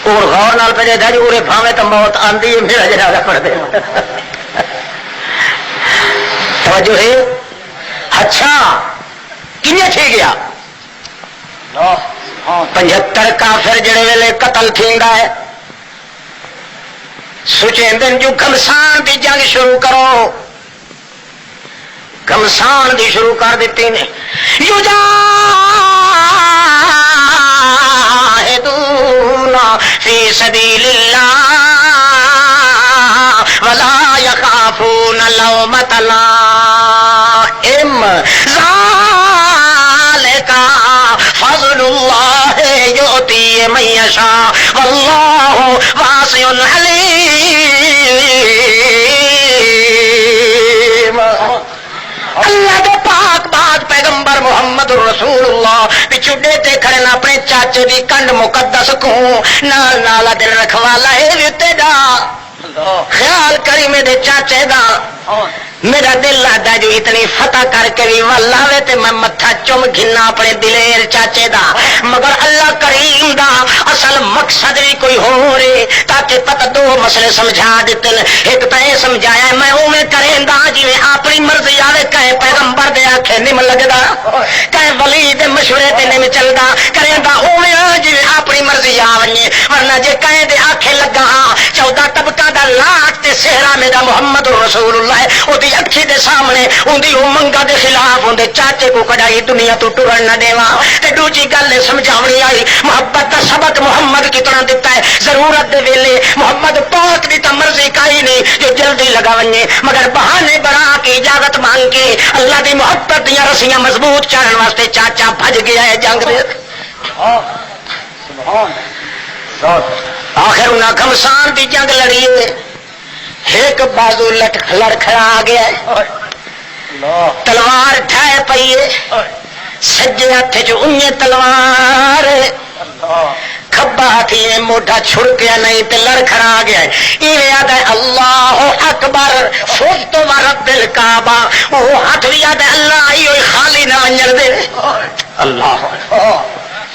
اور غور نال پہ دیتا جو اورے بھاوے تو موت آندھی ہے میرا جنازہ پڑھ دے توجہ ہے اچھا کنیا تھی گیا 75 کافر جڑے ویلے قتل تھیندا ہے سوچیں دن جو گھمسان دی جنگ شروع کرو گھمسان دی شروع کر دیتی نے فی سبیل اللہ ولا یخافون لومۃ لائم ذالک فضل اللہ یؤتی من یشاء واللہ واسع علیم اللہ کے پاک بات پیغمبر محمد رسول اللہ پچھو ڈیتے کھڑے نہ اپنے چاچے دی کنڈ مقدس کو نال نالا دل رکھوالا ہے بھی تیرا خیال کری میرے چاچے دا میرا دل آتا جو اتنی فتح کر کے بھی والا وے تے میں متھا چم گھنا اپنے دلیر چاچے دا، مگر اللہ کریم دا اصل مقصد بھی کوئی ہو رہے تاکہ پتہ دو مسئلے سمجھا دیتے ہیں۔ ایک تو یہ سمجھایا میں اوے کریں دا جی اپنی مرضی آوے، کہیں پیغمبر دے آکھے نہیں لگدا، کہیں ولی دے مشورے تے نہیں چلدا، کریں دا اوے جی اپنی مرضی آوے، ورنہ جے کہیں دے آکھے لگا 14 طبقہ دا لاکھ تے سہرا میرا محمد رسول اللہ او دی اکھی دے سامنے اندی امنگا دے خلاف اندے چاچے کو کڑائی دنیا تو ٹرن نہ دیواں۔ تے دوجی گل سمجھاونی آئی محبت دا سبق محمد کتنا دیتا ہے، ضرورت دے ویلے محمد پاک دی تا مرضی کائی نہیں جو جلدی لگا ونجے، مگر بہانے بنا کے اجازت مانگ کے اللہ دی محبت دیاں رسیاں مضبوط چڑھن واسطے چاچا بھج گیا ہے جنگ دے۔ آخر انہاں گھمسان دی جنگ لڑیے، ایک بازو لڑ کھڑا آ گیا ہے، تلوار ٹھائے پئیے، سجے ہاتھ چ انجے تلوار، کھبا ہاتھی موڈا چھڑکیا نہیں تے لڑ کھڑا آ گیا ہے۔ یہ یاد ہے اللہ اکبر فزت ورب الکعبہ، وہ ہاتھ بھی یاد ہے اللہ یہ خالی نہ ونجن دے اللہ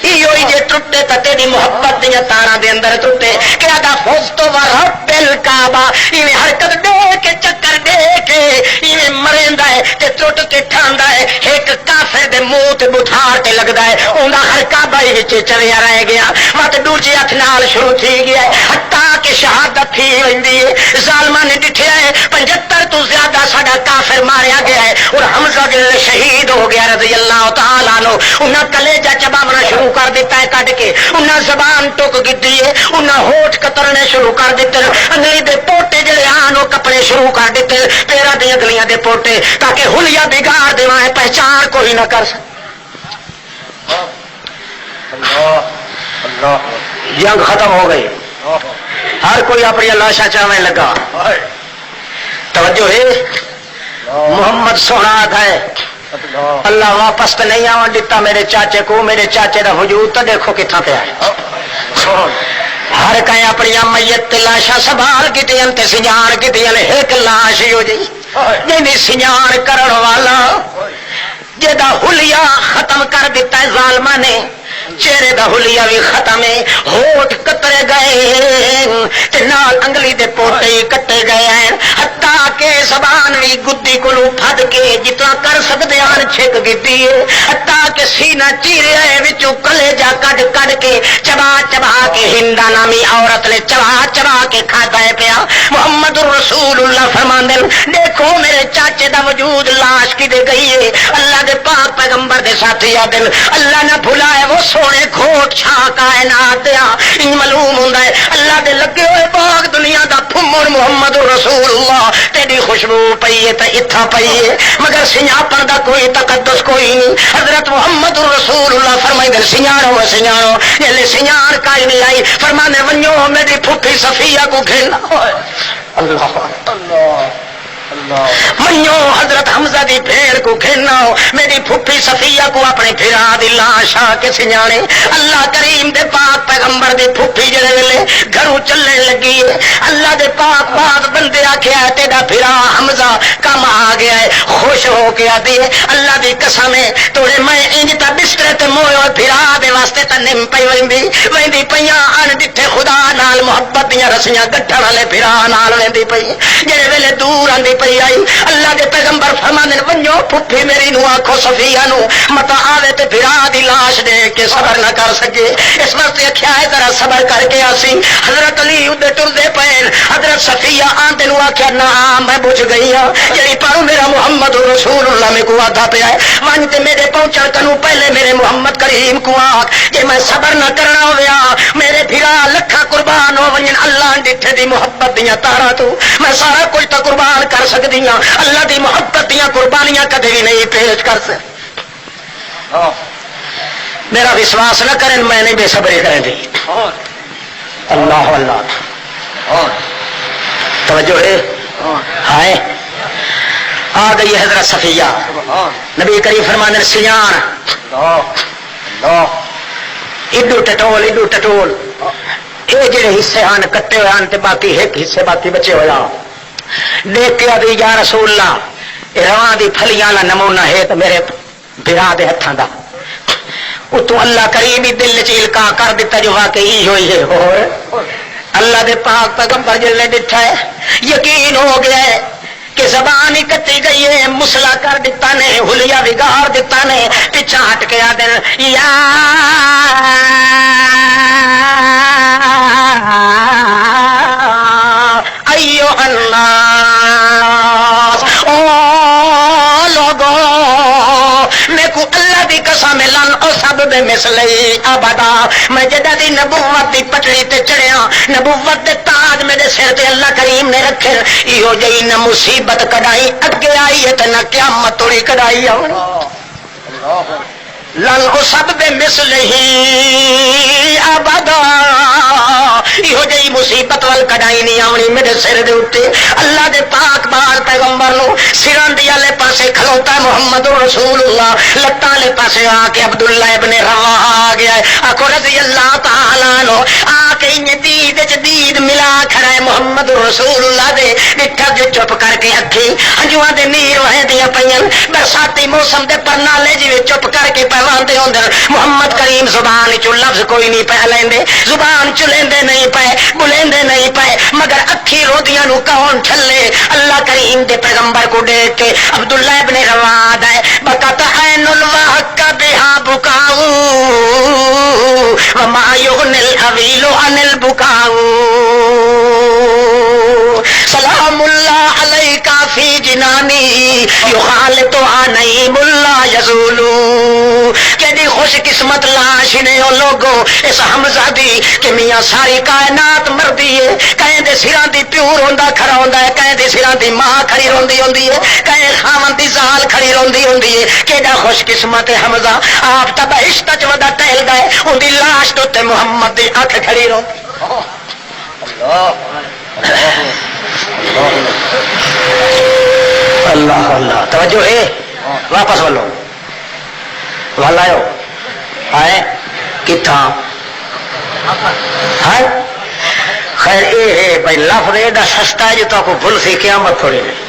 یہ جے ٹوٹے تو تیری محبت دیا تارا دے اندر ٹوٹے کیا دا فزت ورب الکعبہ، یہ حرکت دے کے چکر دے کے یہ مریندا ہے تے ٹوٹ کے ٹھاندا ہے، ایک کافر دے منہ تے بٹھار تے لگدا ہے اوندا ہر کعبہ وچ چلیا رہ گیا، مت دوجے ہاتھ نال شروع تھی گیا ہے حتا کہ شہادت تھی ویندی ہے۔ ظالماں نے ڈٹھیا ہے 75 تو زیادہ ساڈا کافر ماریا گیا ہے اور حمزہ جو شہید ہو گیا رضی اللہ تعالی عنہ، انہاں کلیجہ چباونا شروع کر دیتا ہے کٹ کے، انہاں زبان ٹک گئی ہے، انہاں ہونٹ کترنے شروع کر دیتے، انگلی دے پوٹے جڑے آن وہ کپڑے شروع کر دیتے، پیراں دی انگلیاں دے پوٹے، تاکہ حلیہ بگاڑ دیواں پہچان کوئی نہ کر سکے۔ جنگ ختم ہو گئی، ہر کوئی اپنی لاشا چاہنے لگا۔ توجہ ہے محمد سونا ہے اللہ واپس تو نہیں آن دیتا میرے چاچے کو، میرے چاچے کا وجود تو دیکھو کتنا پہ ہے۔ ہر کہیں اپنی میت لاشا سنبھال کی سجان کی ایک لاش ہی ہو جی جی سجان کرن والا جہاں حلیہ ختم کر دیتا ہے ظالمہ نے، چہرے دا حلیہ بھی ختم ہے، ہونٹ کترے گئے نال انگلی دے پوٹے کٹے گئے ہیں، حتیٰ کہ زبان بھی گدی کو پھد کے جتنا کر سکتے ہیں چھک گئی ہے، حتیٰ کہ سینہ چیرے وچوں کلیجہ کڈ کڈ کے چبا چبا کے ہندا نامی عورت نے چبا چبا کے کھاتا ہے پیا۔ محمد رسول اللہ فرماندے دیکھو میرے چاچے دا وجود لاش کی دے گئی ہے، اللہ دے پاک پیغمبر دے ساتھی آدن اللہ نہ بھلائے وہ سونے کھوٹ چھا کائنات دیا معلوم ہوں اللہ دے لگے ہوئے باغ دنیا دا پھمر محمد رسول اللہ تیری خوشبو پئیے تے اتھا پئیے، مگر سیاپن دا کوئی تقدس کوئی نہیں۔ حضرت محمد رسول اللہ فرمائے دے سیاڑو سیاڑو جلے سیاڑ کائی نہیں آئی، فرمانے ونجو میری پھوپھی صفیہ کو گھیرنا اللہ اللہ منو حضرت حمزہ دی بھیڑ کو کھیلنا ہو، میری پھوپھی صفیہ کو اپنے پھرا دی لاش آ کے سنجانے۔ اللہ کریم دے پاک پیغمبر دی پھوپھی جڑے ویلے گھروں چلنے لگی ہے، اللہ دے پاک پاک بندے آکھیا ہے تیرا پھرا حمزہ کم آ گیا ہے، خوش ہو کے آدھی ہے اللہ دی قسم ہے توڑے میں انج تا بسترے تے موئے پھرا دے واسطے تا نم پئی ویندی پیاں ان دتے خدا نال محبت دیاں رسیاں گٹھن والے پھرا نال ویندی پئی جڑے ویلے دور آندی پئی آئی اللہ کے پیغمبر فرماندے ونجو پھپھی میری نو آکھو صفیہ نو متا آوے تے بھرا دی لاش دیکھ کے صبر نہ کر سکے، اس واسطے آکھیا ہے ذرا صبر کر کے آسی۔ حضرت علی اودے ٹردے پئے، حضرت صفیہ آندے نو آکھیا نا میں بجھ گئی ہاں جڑی پر میرا محمد رسول اللہ میں کو آدھا پیا ہے ون تے میرے پہنچن کنوں پہلے میرے محمد کریم کو آکھ کہ میں صبر نہ کرنا ہویا میرے بھرا لکھا قربان ہو ونجن اللہ ڈٹھے دی محبت دیاں تاراں تو میں سارا کچھ تو قربان کر سکدی ہاں، اللہ دی محبت دیاں قربانیاں کدی بھی نہیں پیش کر سکتے۔ میرا وشواس نہ کریں میں نہیں بے صبری کریں گی اللہ اللہ توجہ ہے ہائے آ گئی حضرت صفیہ نبی کریم فرمانے سیان ایڈو ٹٹول یہ جڑے حصے ہیں کٹے ہوئے ہیں تے باقی ایک حصے باقی بچے ہوئے دیکھ کے آدھی یا رسول اللہ رواں دی پھلیاں والا نمونہ ہے تو میرے برا دے ہتھاں دا اتو اللہ کریم ہی دل چیلکا کر دیتا جو واقعی ہوئی ہے اور اللہ دے پاک پیغمبر جل نے ڈٹھا ہے یقین ہو گیا ہے کہ زبان ہی کٹی گئی ہے مسلا کر دیتا نے ہلیا بگاڑ دیتا نے پیچھا ہٹ کے آدھے یا ایوہ الناس او لوگو میں کو اللہ دی قسم لن او سب بے مثلی ابدا میں جدہ دی نبوت دی پٹڑی تے چڑھیا نبوت دے تاج میرے سر تے اللہ کریم نے رکھے ایو جئی نہ مصیبت کڈائی اگے آئی ہے تے نہ قیامت توڑی کڈائی لن او سب بے مثلی ابدا یہ جی مصیبت وال کڈائی نہیں آنی میرے سر دے اتے اللہ دے پاک بال پیغمبر نو سران دی والے پاسے کھلوتا محمد رسول اللہ لتاں والے پاسے آ کے عبداللہ ابن رواحہ آ گیا ہے آکو رضی اللہ تعالیٰ عنہ آ کے دید دید ملا کھڑا ہے محمد رسول اللہ دے ڈٹھا جو چپ کر کے اکھی ہنجواں دے نیر وہیں دیا پئین برساتی موسم دے پرنالے جی چپ کر کے پیوان دے اندر محمد کریم زبان چ لفظ کوئی نہیں پہ لیندے زبان چ لیندے نہیں پے بلیندے نہیں پے مگر اکھی رودیاں نو کون ٹھلے اللہ کریم دے پیغمبر کو دیکھ کے عبداللہ ابن رواد ہے بکت عین الوحق بہا بکاؤ وما یغنی الحویل عن البکاؤ سلام اللہ علیکہ فی جنانی یخالط نعیم اللہ یزولو کہ خوش قسمت لاش نے او لوگو اس حمزہ دی کہ میاں ساری کائنات مردی ہے کہیں دے سران دی پیور ہوندا کھڑا ہوندا ہے کہیں دے سران دی ماں کھڑی روندی ہوندی ہے کہیں خاون دی زال کھڑی روندی ہوندی ہے کیڑا خوش قسمت ہے حمزہ آپ تا بہشت وچ ودا ٹہل گئے اون دی لاش تو تے محمد دی اکھ کھڑی روندی اللہ اللہ توجہ ہے واپس ولو والا آئے کتھا خیر یہ ہے بھائی لفظ ایڈا سستا ہے جو تو کو بھول سی قیامت تھوڑی نہیں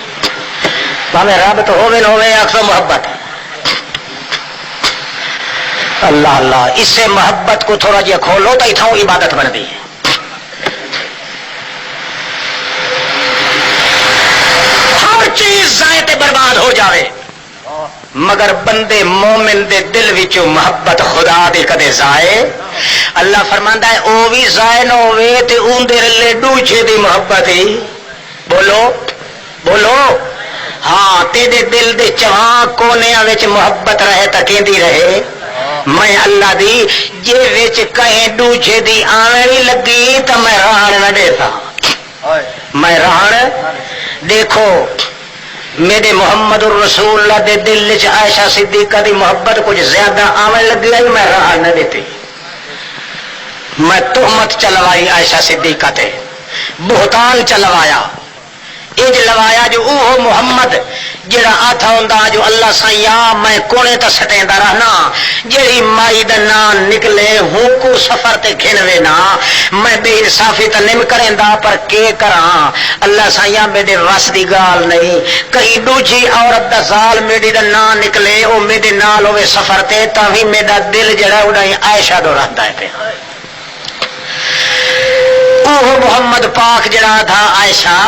ہمیں رب تو ہوئے نہ ہوئے اکثر محبت اللہ اللہ اس سے محبت کو تھوڑا جہا کھولو تو اتنا عبادت بن گئی ہے ہر چیز ضائع برباد ہو جاوے مگر بندے مومن دے دل وچوں محبت خدا دی کدے ضائع اللہ فرماندا ہے او بھی ضائع نہ ہوئے تے اون دے رلے ڈوچے دی محبت ہی بولو بولو ہاں تیرے دل دے چواں کونیاں وچ محبت رہے تا کیندی رہے میں اللہ دی جے وچ کہیں ڈوچے دی آویں لگی تے میں راہن نہ دیتا میں راہن دیکھو میرے محمد الرسول اللہ دے دل چ عائشہ صدیقہ دی محبت کچھ زیادہ آویں لگ گئی میں راہ نہ دیتی میں تہمت چلوائی عائشہ صدیقہ تے بہتان چلوایا اج لوایا جو اوہ محمد جڑا آتھا ہوندا جو اللہ سائیا میں کونے تے سٹیندا رہنا جڑی مائی دا نام نکلے ہوں کو سفر تے گھنوے نا میں بے انصافی تے نم کریندا پر کے کراں اللہ سائیا میرے وس دی گال نہیں کہیں دوجی عورت دا زال میری دا نام نکلے او میرے نال ہوے سفر تے تاں وی میرا دل جڑا اڑائی عائشہ دو رہندا ہے پہ اوہ محمد پاک جڑا تھا عائشہ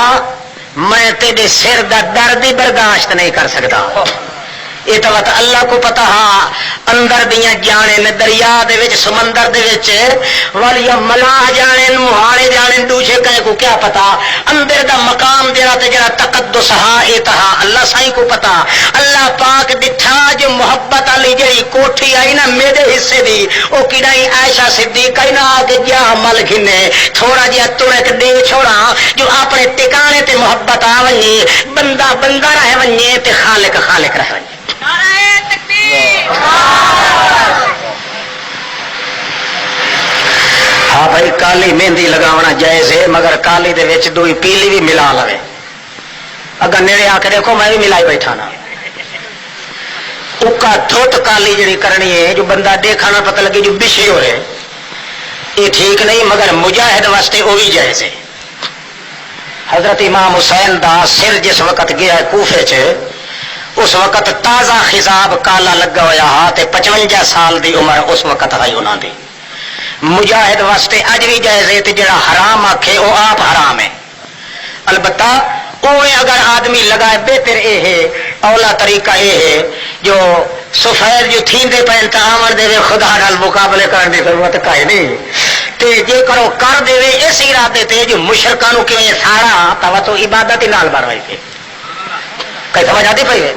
میں تیرے سر دا درد ہی برداشت نہیں کر سکتا یہ تو اللہ کو پتا ہاں اندر دیاں جانے میں دریا دے وچ سمندر دے وچ والی ملا جانے مہاڑے جانے دوسرے کہیں کو کیا پتا اندر دا مقام جڑا تے جڑا تقدس ہاں اتہا اللہ سائیں کو پتا اللہ پاک دٹھا جو محبت علی جڑی کوٹھی آئی نا میرے حصے دی او کیڑائی عائشہ صدیقہ نہ آگے جا مل گھنے تھوڑا جہا تڑک دے چھوڑا جو اپنے ٹکانے تے محبت آ ونجے بندہ بندہ رہ ونجے تے خالق خالق رہ ونجے ہاں بھائی کالی مہندی لگاونا جائز ہے مگر کالی دے وچ دوئی پیلی بھی ملا لوے اگر نیڑے آ کے دیکھو میں بھی ملائی بیٹھا نا اکا دھوت کالی جڑی کرنی ہے جو بندہ دیکھانا پتہ لگے جو بشی ہو رہے یہ ٹھیک نہیں، مگر مجاہد واسطے وہ بھی جائز ہے۔ حضرت امام حسین دا سر جس وقت گیا کوفے چ، اس وقت تازہ خضاب کالا لگا ہوا ہا تے 55 سال دی عمر اس وقت آئی انہوں دی۔ مجاہد واسطے اج بھی جائز ہے، جڑا حرام آکھے وہ آپ حرام ہے۔ البتہ اوے اگر آدمی لگائے بہتر یہ ہے، اولا طریقہ یہ ہے جو سفید جو تھیندے پہ آمن دے خدا نال مقابلے کرنے کی ضرورت کائے نہیں، تے جے کرو کر دے اس ارادے تے جو مشرکاں نو کیویں سارا توجہ عبادت ہی نال بنوائی تے کئی سمجھ آتی پئی ہے۔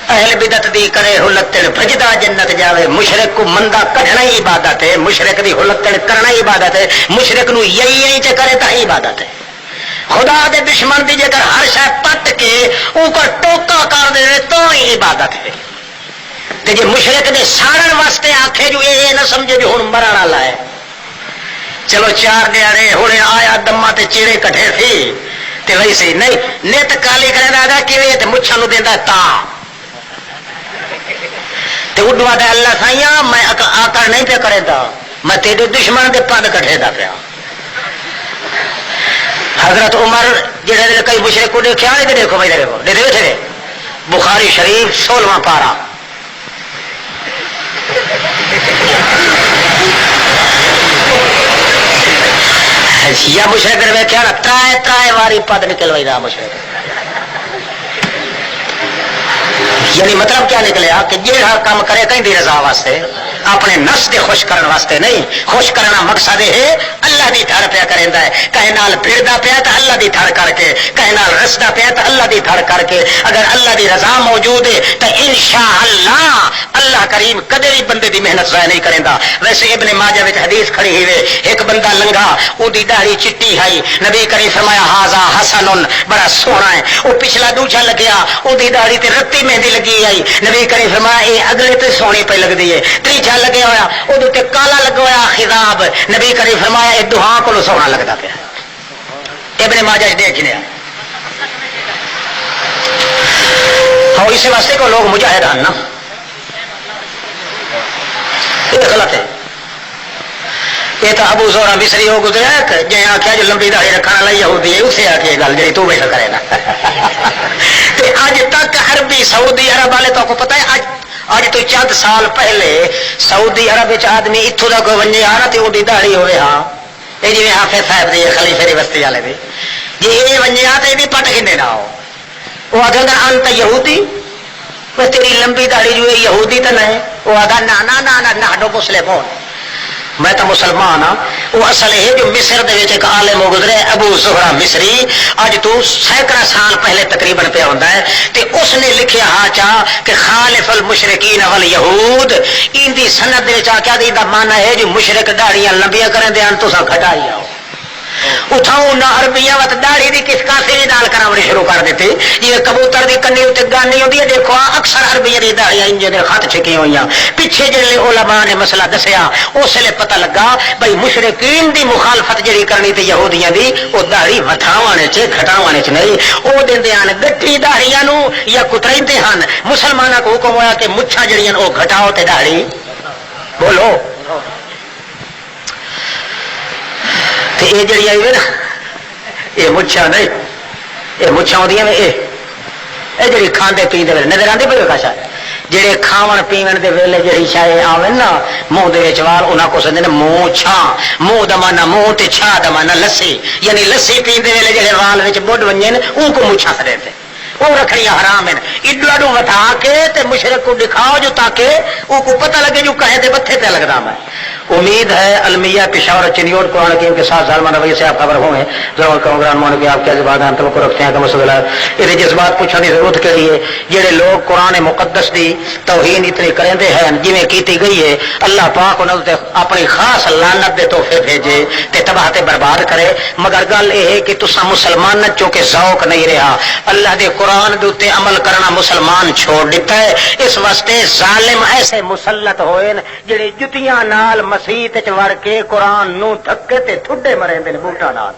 اہل بدعت دی کرے ہلتڑ بھجدا جنت جاوے، مشرک کو مندہ کڈھنا ہی عبادت ہے، مشرک دی ہلتڑ کرنا ہی عبادت ہے، مشرک نو یہی چ کرے تا ہی عبادت ہے۔ خدا دے دشمن دی جگر ہر شے پٹ کے اوپر ٹوکا کر دے تو ہی عبادت ہے۔ تے جے مشرک دے سارن واسطے آکھے جو یہ نہ سمجھے جو ہن مرن والا ہے، چلو 4 دیہڑے ہونے آیا دما تے چیڑے کٹھے تھی تے ویسے نہیں نت کالی کرے دا کیویں تے مچھاں نو دیندا تا تے اڈوا دے اللہ سائیاں میں آکر نہیں پہ کرے دا، میں تیرے دشمن دے پد کٹھے دا پیا۔ حضرت عمر جڑے کئی مشرک کو دیکھا نہیں، دیکھو بھائی دیکھو دیکھے بخاری شریف 16واں پارا یا مشرک نے ویکھیا نا ترائے واری پد نکلوائی دا مشرک، یعنی مطلب کیا نکلیا کہ جہاں کام کرے کہیں دی رضا واسطے، اپنے نفس دے خوش کرنے واسطے نہیں، خوش کرنا مقصد ہے اللہ دی تھڑ پیا کریندا ہے، کہیں نال پھردا پیا تو اللہ دی تھڑ کر کے، کہیں نال رسدا پیا تو اللہ دی تھڑ کر کے، اگر اللہ دی رضا موجود ہے تو انشاءاللہ اللہ کریم کدے بھی بندے دی محنت ضائع نہیں کریندا۔ ویسے ابن ماجہ وچ حدیث کھڑی ہوئی ہے، ایک بندہ لنگا او دی داڑھی چٹی ہے، نبی کریم فرمایا ھذا حسن، بڑا سونا ہے، او پچھلا دوجا لگیا او دی داڑھی تے رتی مہندی لگی آئی، نبی کریم فرمایا اے اگلے تے سونی پہ لگدی ہے، تیجا لگیا ہوا وہ کالا لگا ہوا خضاب، نبی کریم فرمایا یہ دہاں کو سونا لگتا پیا۔ ابن ماجہ دیکھ لیا ہاں، اسی واسطے کو لوگ مجاہد ہیں نا، یہ غلط ہے۔ یہ تو ابو زورا مصری ہو گزرا جی آخیا جو لمبی داڑھی رکھنے والا یہودی ہے، اسے آ کے گل جی تو بیٹھا کرے گا۔ اج تک عربی سعودی عرب والے تو کو پتا ہے اج تو چند سال پہلے سعودی عرب آدمی اتوں تک ونجے آ تو وہ داڑھی ہوئے ہاں، یہ جی حافظ صاحب دی خلیفے دی بستی والے دی جی یہ ونجے آ تو یہ پٹ کھنے نہ ہو، وہ آگے گا انت یہودی، وہ تیری لمبی داڑھی جو ہے یہودی تو نہیں، وہ آگا نانا نانا نہ مسلم ہو، میں تو مسلمان ہاں۔ وہ اصل ہے جو مصر دے وچ ایک عالم گزرے ابو زہرا مصری، اج تو سینکڑا سال پہلے تقریباً پہ ہوتا ہے، تے اس نے لکھیا ہا چاہ کہ خالف المشرکین والیہود، ان دی سند دے چاہ کیا دی دا معنی ہے جو مشرک داڑیاں لمبیاں کریں دے ان تو سا کھٹائی آؤ اٹھاؤں نہ عربیاں وقت داڑھی دی کس کافی بھی نال کراوڑی شروع کر دیتے، یہ کبوتر دی کنی تے گانی ہوندی ہے، دیکھو اکثر عربیاں دی داڑیاں انجے دے خط چھکی ہوئیاں، پیچھے جڑے علماء نے مسئلہ دسیا اس لیے پتہ لگا بھائی مشرکین دی مخالفت جڑی کرنی تے یہودیاں دی وہ داڑھی وٹھاوانے چ کھٹاوانے چ نہیں، او دیندے ہن گٹھی داڑھیاں نو یا کتریندے ہن۔ مسلماناں کو حکم ہویا کہ مچھاں جڑیاں او گھٹاؤ تے داڑھی بولو، یہ جڑی آئی نا یہ مچھا نہیں، یہ مچھا آدی میں یہ جی کھانے پیندے ویلے نظر آتی پی کاشا جہے کھاون پیون دے ویلے جی شاید آوے نا منہ دے وال انہوں کو سمجھتے ہیں منہ چھان، منہ دمانا منہ تے چھا دمانا لسی، یعنی لسی پیندے ویلے جہے وال بڈ ونجے ان کو مچھا سڑے تھے وہ رکھنی حرام ہے، اڈو اڈو وٹا کے تے مشرق کو دکھاؤ جو تاکہ وہ کو پتہ لگے جو کہے دے بتھے پہ لگتا میں۔ امید ہے المیہ پشاور چنیوٹ قرآن کریم کے ساتھ ظالمانہ رویے سے آپ خبر ہوں گے، ضرور کروں گران مولانا کہ آپ کیا جذبات ہیں توقع رکھتے ہیں کہ مسئلہ یہ جذبات پوچھنے کی ضرورت کے لیے جڑے لوگ قرآن مقدس دی توہین اتنی کرتے ہیں جویں کیتی گئی ہے، اللہ پاک انہوں نے اپنی خاص لعنت دے تحفے بھیجے تے تباہ تے برباد کرے، مگر گل یہ ہے کہ تسا مسلمان چونکہ ذوق نہیں رہا، اللہ دے قرآن دے تے عمل کرنا مسلمان چھوڑ دیتا ہے، اس واسطے ظالم ایسے مسلط ہوئے جڑے جتیاں نال مسیت وڑ کے قرآن نو دھکے تے ٹھڈے مرے دے بوٹا نال،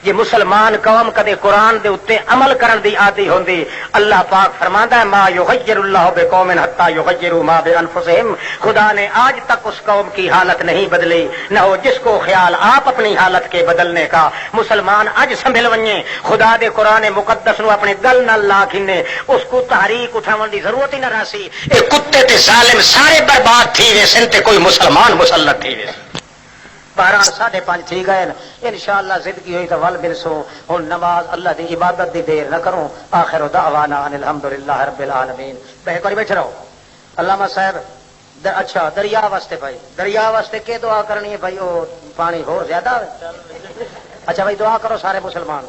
جے مسلمان قوم کدے قرآن دے اتے عمل کرن دی عادی ہوندی اللہ پاک فرماندا ہے ما یغیر اللہ بقوم حتی یغیروا ما بانفسہم، خدا نے آج تک اس قوم کی حالت نہیں بدلی نہ ہو جس کو خیال آپ اپنی حالت کے بدلنے کا۔ مسلمان اج سنبھل ونجے، خدا دے قرآن مقدس نو اپنے گل نال لا کھنے، اس کو تحریک اٹھاون دی ضرورت ہی نہ راسی۔ اے کتے تے ظالم سارے برباد تھی ویسن تے کوئی مسلمان مسلط تھی ویسن۔ 12:30 تھی گئے، انشاءاللہ زندگی ہوئی تو ول بلسو۔ ہن نماز اللہ دی عبادت دی دیر نہ کروں۔ آخر دعوانا ان الحمدللہ رب العالمین۔ ایک بار بیٹھ رہو۔ علامہ صاحب اچھا دریا واسطے بھائی، دریا واسطے کی دعا کرنی ہے بھائی؟ وہ پانی ہو زیادہ ہے؟ اچھا بھائی دعا کرو سارے مسلمان۔